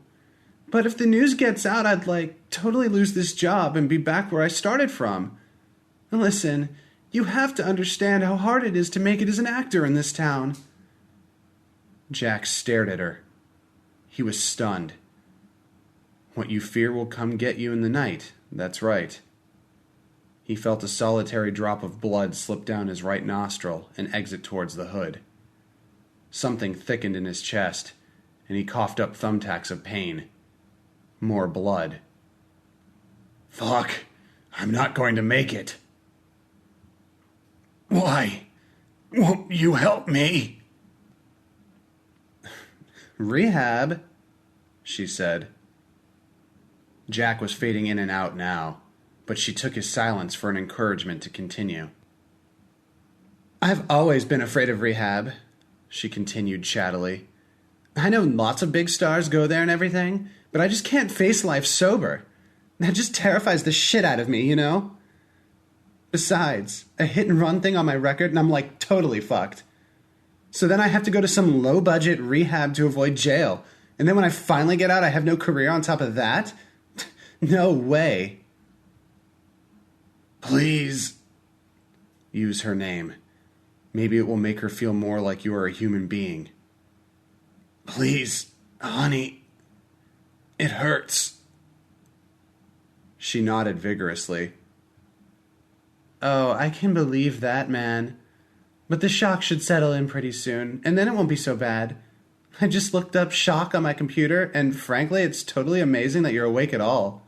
But if the news gets out, I'd totally lose this job and be back where I started from. Listen, you have to understand how hard it is to make it as an actor in this town. Jack stared at her. He was stunned. What you fear will come get you in the night. That's right. He felt a solitary drop of blood slip down his right nostril and exit towards the hood. Something thickened in his chest, and he coughed up thumbtacks of pain. More blood. Fuck, I'm not going to make it. Why? Won't you help me? Rehab, she said. Jack was fading in and out now, but she took his silence for an encouragement to continue. I've always been afraid of rehab, she continued chattily. I know lots of big stars go there and everything, but I just can't face life sober. That just terrifies the shit out of me, you know? Besides, a hit-and-run thing on my record and I'm totally fucked. So then I have to go to some low-budget rehab to avoid jail. And then when I finally get out, I have no career on top of that? No way. Please. Use her name. Maybe it will make her feel more like you are a human being. Please, honey. It hurts. She nodded vigorously. Oh, I can believe that, man. But the shock should settle in pretty soon, and then it won't be so bad. I just looked up shock on my computer, and frankly, it's totally amazing that you're awake at all.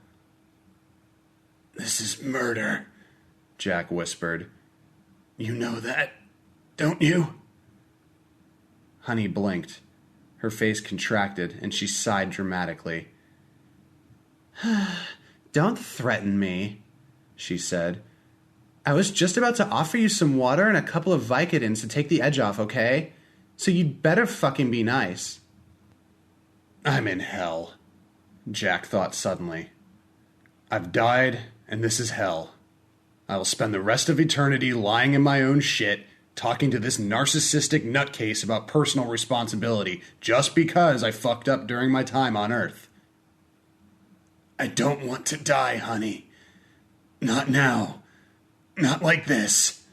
This is murder, Jack whispered. You know that, don't you? Honey blinked. Her face contracted, and she sighed dramatically. Don't threaten me, she said. I was just about to offer you some water and a couple of Vicodins to take the edge off, okay? So you'd better fucking be nice. I'm in hell, Jack thought suddenly. I've died, and this is hell. I will spend the rest of eternity lying in my own shit, talking to this narcissistic nutcase about personal responsibility just because I fucked up during my time on Earth. I don't want to die, honey. Not now. Not like this.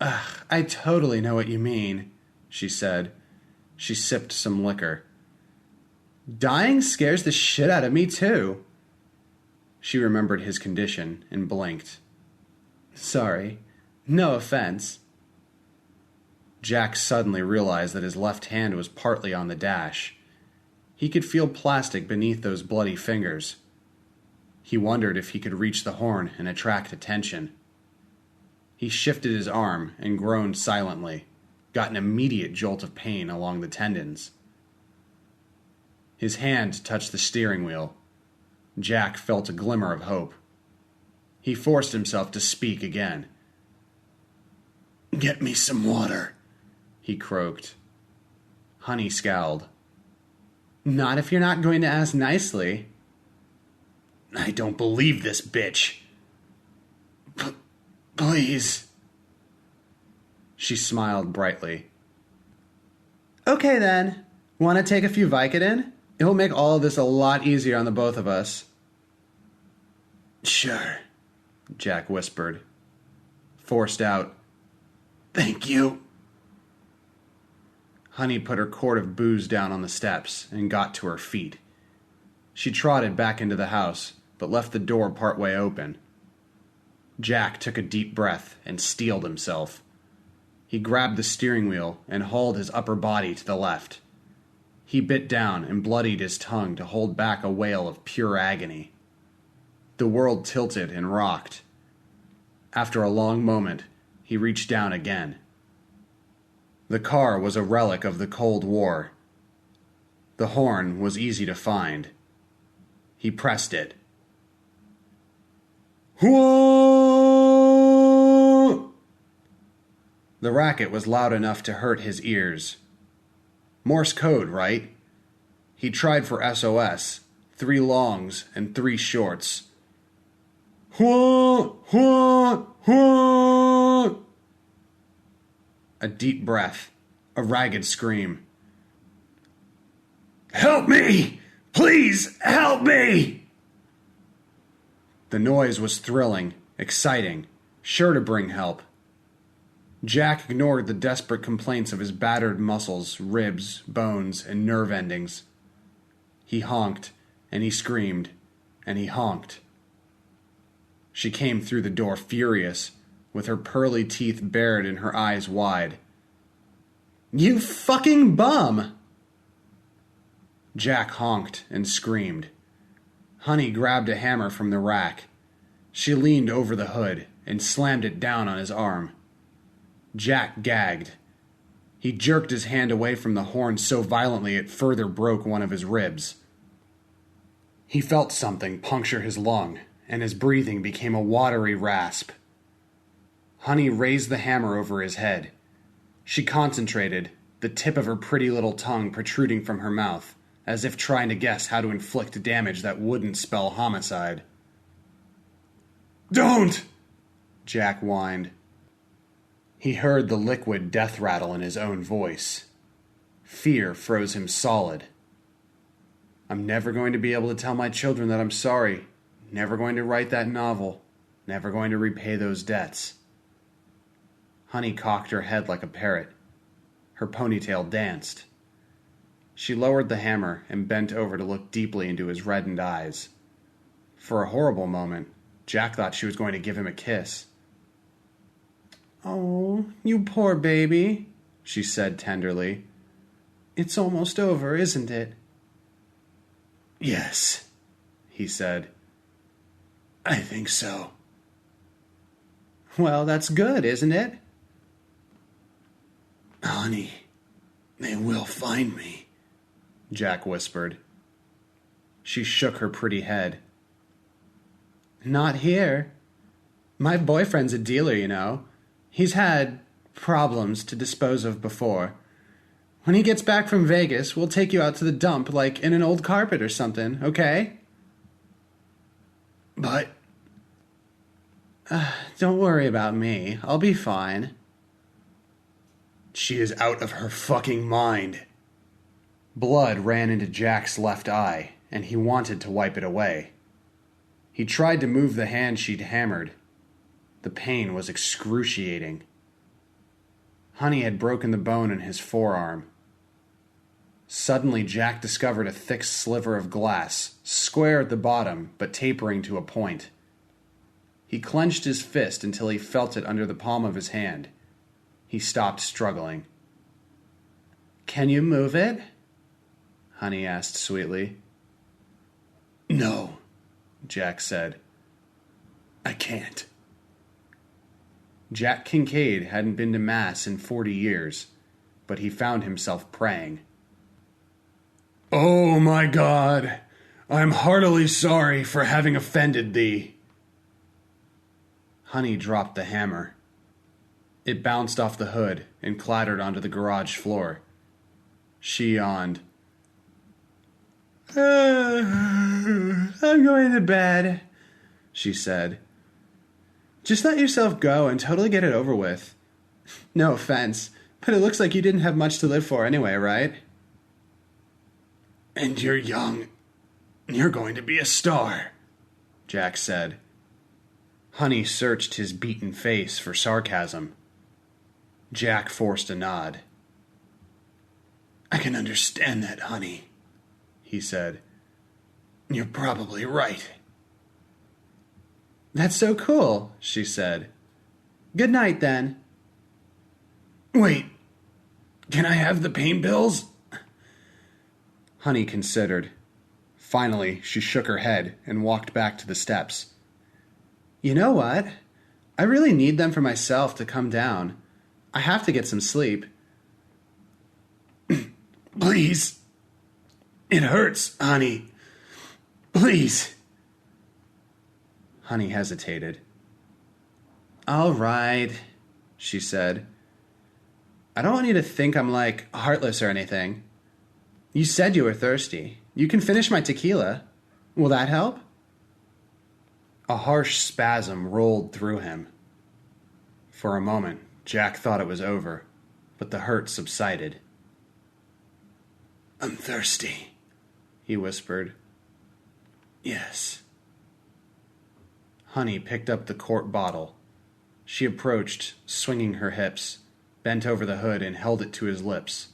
I totally know what you mean, she said. She sipped some liquor. Dying scares the shit out of me, too. She remembered his condition and blinked. Sorry. No offense. Jack suddenly realized that his left hand was partly on the dash. He could feel plastic beneath those bloody fingers. He wondered if he could reach the horn and attract attention. He shifted his arm and groaned silently, got an immediate jolt of pain along the tendons. His hand touched the steering wheel. Jack felt a glimmer of hope. He forced himself to speak again. Get me some water, he croaked. Honey scowled. Not if you're not going to ask nicely. I don't believe this bitch. Please. She smiled brightly. Okay then. Want to take a few Vicodin? It will make all of this a lot easier on the both of us. Sure, Jack whispered. Forced out, thank you. Honey put her quart of booze down on the steps and got to her feet. She trotted back into the house, but left the door partway open. Jack took a deep breath and steeled himself. He grabbed the steering wheel and hauled his upper body to the left. He bit down and bloodied his tongue to hold back a wail of pure agony. The world tilted and rocked. After a long moment, he reached down again. The car was a relic of the Cold War. The horn was easy to find. He pressed it. Whoa! The racket was loud enough to hurt his ears. Morse code, right? He tried for SOS, 3 longs and 3 shorts. Whoa! Whoa! Whoa! A deep breath, a ragged scream. Help me! Please, help me! The noise was thrilling, exciting, sure to bring help. Jack ignored the desperate complaints of his battered muscles, ribs, bones, and nerve endings. He honked, and he screamed, and he honked. She came through the door furious, with her pearly teeth bared and her eyes wide. You fucking bum! Jack honked and screamed. Honey grabbed a hammer from the rack. She leaned over the hood and slammed it down on his arm. Jack gagged. He jerked his hand away from the horn so violently it further broke one of his ribs. He felt something puncture his lung, and his breathing became a watery rasp. Honey raised the hammer over his head. She concentrated, the tip of her pretty little tongue protruding from her mouth, as if trying to guess how to inflict damage that wouldn't spell homicide. Don't! Jack whined. He heard the liquid death rattle in his own voice. Fear froze him solid. I'm never going to be able to tell my children that I'm sorry. Never going to write that novel. Never going to repay those debts. Honey cocked her head like a parrot. Her ponytail danced. She lowered the hammer and bent over to look deeply into his reddened eyes. For a horrible moment, Jack thought she was going to give him a kiss. Oh, you poor baby, she said tenderly. It's almost over, isn't it? Yes, he said. I think so. Well, that's good, isn't it? Honey, they will find me, Jack whispered. She shook her pretty head. Not here. My boyfriend's a dealer, you know. He's had problems to dispose of before. When he gets back from Vegas, we'll take you out to the dump, like in an old carpet or something, okay? But... Don't worry about me. I'll be fine. She is out of her fucking mind. Blood ran into Jack's left eye, and he wanted to wipe it away. He tried to move the hand she'd hammered. The pain was excruciating. Honey had broken the bone in his forearm. Suddenly, Jack discovered a thick sliver of glass, square at the bottom, but tapering to a point. He clenched his fist until he felt it under the palm of his hand. He stopped struggling. "Can you move it?" Honey asked sweetly. "No," Jack said. "I can't." Jack Kincaid hadn't been to Mass in 40 years, but he found himself praying. "Oh my God, I'm heartily sorry for having offended thee." Honey dropped the hammer. It bounced off the hood and clattered onto the garage floor. She yawned. "I'm going to bed," she said. "Just let yourself go and totally get it over with. No offense, but it looks like you didn't have much to live for anyway, right?" "And you're young. You're going to be a star," Jack said. Honey searched his beaten face for sarcasm. Jack forced a nod. "I can understand that, honey," he said. "You're probably right." "That's so cool," she said. "Good night, then." "Wait, can I have the pain pills?" Honey considered. Finally, she shook her head and walked back to the steps. "You know what? I really need them for myself to come down. I have to get some sleep." "Please. It hurts, honey. Please." Honey hesitated. "All right," she said. "I don't want you to think I'm, heartless or anything. You said you were thirsty. You can finish my tequila. Will that help?" A harsh spasm rolled through him. For a moment, Jack thought it was over, but the hurt subsided. "I'm thirsty," he whispered. "Yes." Honey picked up the quart bottle. She approached, swinging her hips, bent over the hood and held it to his lips.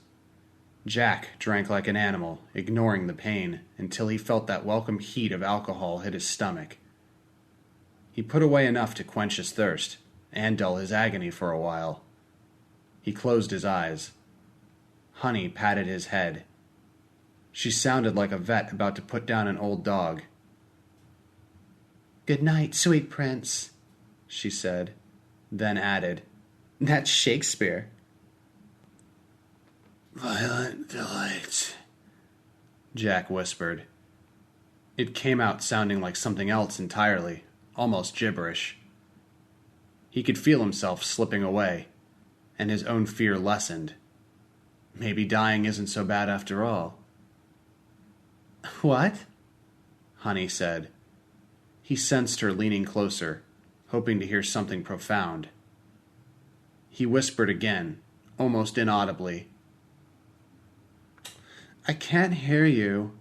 Jack drank like an animal, ignoring the pain, until he felt that welcome heat of alcohol hit his stomach. He put away enough to quench his thirst, and dull his agony for a while. He closed his eyes. Honey patted his head. She sounded like a vet about to put down an old dog. "Good night, sweet prince," she said, then added, "That's Shakespeare." "Violent delight," Jack whispered. It came out sounding like something else entirely, almost gibberish. He could feel himself slipping away, and his own fear lessened. Maybe dying isn't so bad after all. "What?" Honey said. He sensed her leaning closer, hoping to hear something profound. He whispered again, almost inaudibly. "I can't hear you,"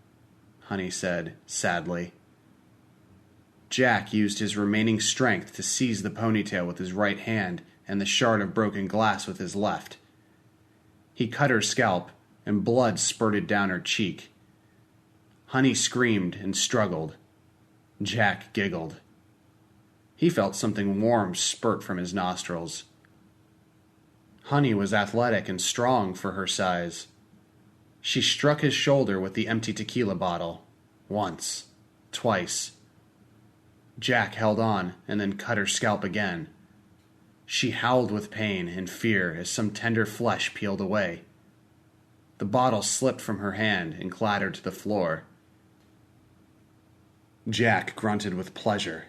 Honey said, sadly. Jack used his remaining strength to seize the ponytail with his right hand and the shard of broken glass with his left. He cut her scalp, and blood spurted down her cheek. Honey screamed and struggled. Jack giggled. He felt something warm spurt from his nostrils. Honey was athletic and strong for her size. She struck his shoulder with the empty tequila bottle. Once. Twice. Jack held on and then cut her scalp again. She howled with pain and fear as some tender flesh peeled away. The bottle slipped from her hand and clattered to the floor. Jack grunted with pleasure.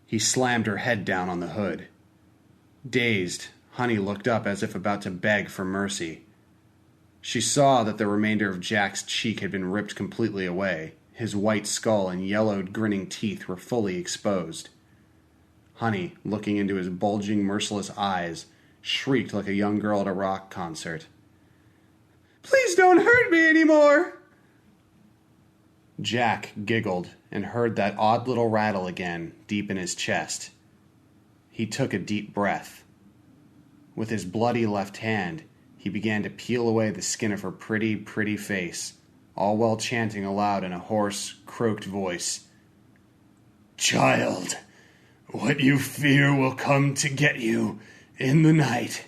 He slammed her head down on the hood. Dazed, Honey looked up as if about to beg for mercy. She saw that the remainder of Jack's cheek had been ripped completely away. His white skull and yellowed, grinning teeth were fully exposed. Honey, looking into his bulging, merciless eyes, shrieked like a young girl at a rock concert. "Please don't hurt me anymore!" Jack giggled and heard that odd little rattle again, deep in his chest. He took a deep breath. With his bloody left hand, he began to peel away the skin of her pretty, pretty face, all while chanting aloud in a hoarse, croaked voice. "Child, what you fear will come to get you in the night.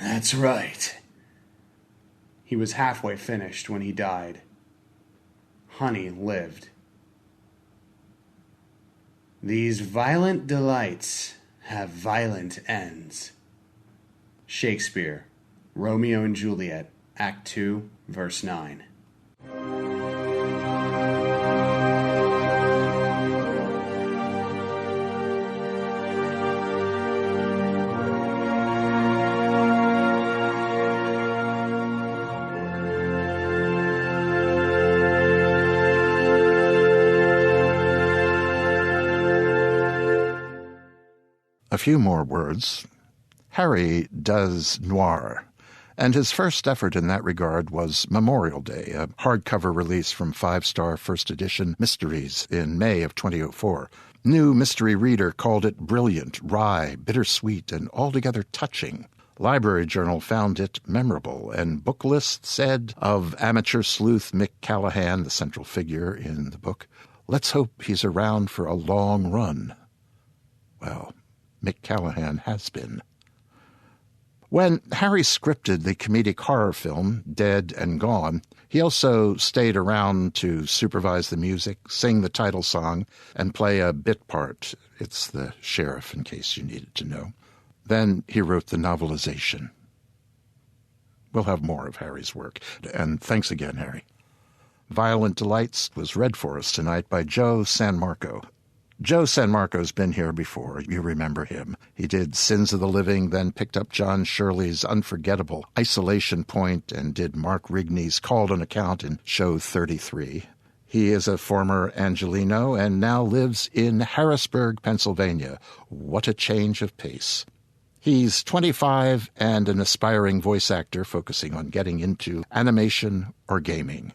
That's right." He was halfway finished when he died. Honey lived. These violent delights have violent ends. Shakespeare, Romeo and Juliet, Act 2, Verse 9. A few more words. Harry does noir, and his first effort in that regard was Memorial Day, a hardcover release from 5-Star First Edition Mysteries in May of 2004. New Mystery Reader called it brilliant, wry, bittersweet, and altogether touching. Library Journal found it memorable, and Booklist said of amateur sleuth Mick Callahan, the central figure in the book, "Let's hope he's around for a long run." Well, Mick Callahan has been. When Harry scripted the comedic horror film Dead and Gone, he also stayed around to supervise the music, sing the title song, and play a bit part. It's the sheriff, in case you needed to know. Then he wrote the novelization. We'll have more of Harry's work. And thanks again, Harry. Violent Delights was read for us tonight by Joe San Marco. Joe San Marco's been here before. You remember him. He did Sins of the Living, then picked up John Shirley's unforgettable Isolation Point and did Mark Rigney's Called an Account in Show 33. He is a former Angelino and now lives in Harrisburg, Pennsylvania. What a change of pace. He's 25 and an aspiring voice actor focusing on getting into animation or gaming.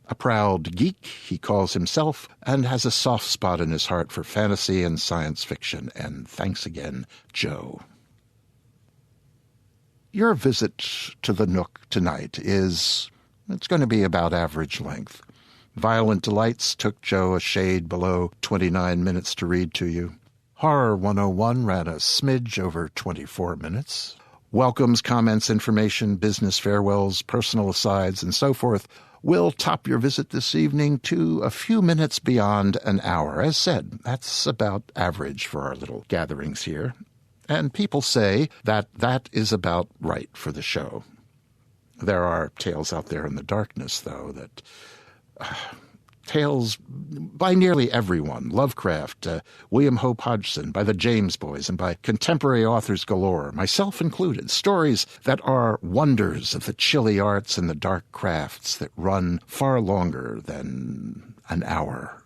A proud geek, he calls himself, and has a soft spot in his heart for fantasy and science fiction. And thanks again, Joe. Your visit to the Nook tonight it's going to be about average length. Violent Delights took Joe a shade below 29 minutes to read to you. Horror 101 ran a smidge over 24 minutes. Welcomes, comments, information, business farewells, personal asides, and so forth will top your visit this evening to a few minutes beyond an hour. As said, that's about average for our little gatherings here. And people say that that is about right for the show. There are tales out there in the darkness, though, that tales by nearly everyone, Lovecraft, William Hope Hodgson, by the James Boys, and by contemporary authors galore, myself included, stories that are wonders of the chilly arts and the dark crafts that run far longer than an hour,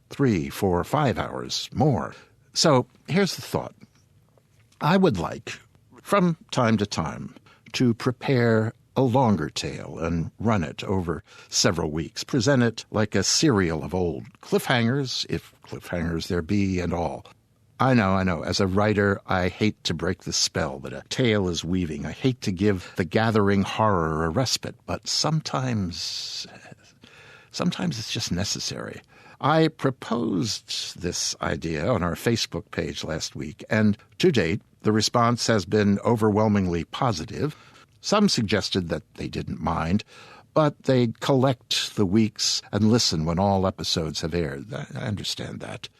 3, 4, 5 hours more. So here's the thought. I would like, from time to time, to prepare a longer tale and run it over several weeks. Present it like a serial of old cliffhangers, if cliffhangers there be and all. I know. As a writer, I hate to break the spell that a tale is weaving. I hate to give the gathering horror a respite, but sometimes it's just necessary. I proposed this idea on our Facebook page last week, and to date, the response has been overwhelmingly positive. Some suggested that they didn't mind, but they'd collect the weeks and listen when all episodes have aired. I understand that.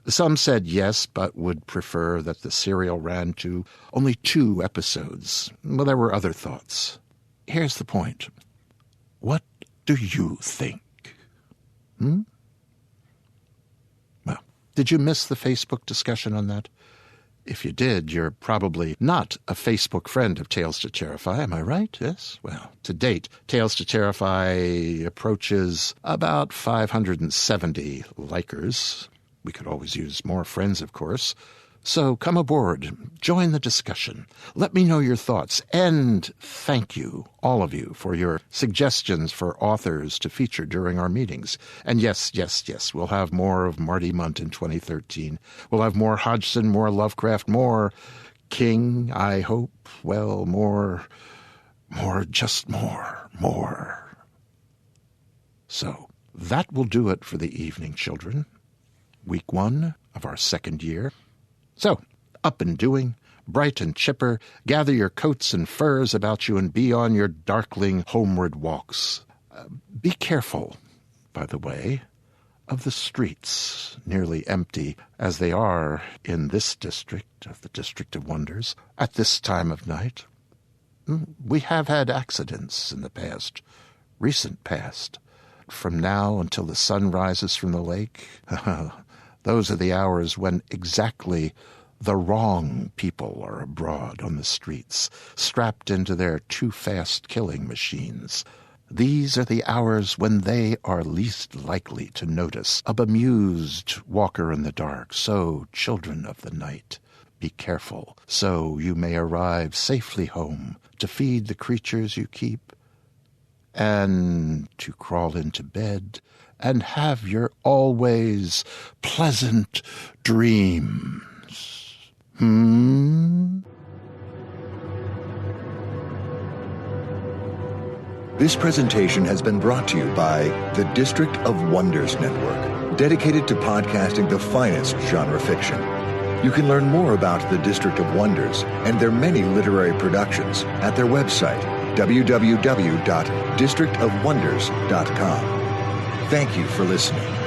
Some said yes, but would prefer that the serial ran to only 2 episodes. Well, there were other thoughts. Here's the point. What do you think? Well, did you miss the Facebook discussion on that? If you did, you're probably not a Facebook friend of Tales to Terrify, am I right? Yes? Well, to date, Tales to Terrify approaches about 570 likers. We could always use more friends, of course. So come aboard, join the discussion, let me know your thoughts, and thank you, all of you, for your suggestions for authors to feature during our meetings. And yes, we'll have more of Marty Munt in 2013. We'll have more Hodgson, more Lovecraft, more King, I hope. Well, more. So that will do it for the evening, children. Week 1 of our second year. So, up and doing, bright and chipper, gather your coats and furs about you and be on your darkling homeward walks. Be careful, by the way, of the streets, nearly empty as they are in this district, of the District of Wonders, at this time of night. We have had accidents in the past, recent past. From now until the sun rises from the lake, those are the hours when exactly the wrong people are abroad on the streets, strapped into their too-fast killing machines. These are the hours when they are least likely to notice a bemused walker in the dark. So, children of the night, be careful, so you may arrive safely home to feed the creatures you keep, and to crawl into bed and have your always pleasant dreams. This presentation has been brought to you by the District of Wonders Network, dedicated to podcasting the finest genre fiction. You can learn more about the District of Wonders and their many literary productions at their website, www.districtofwonders.com. Thank you for listening.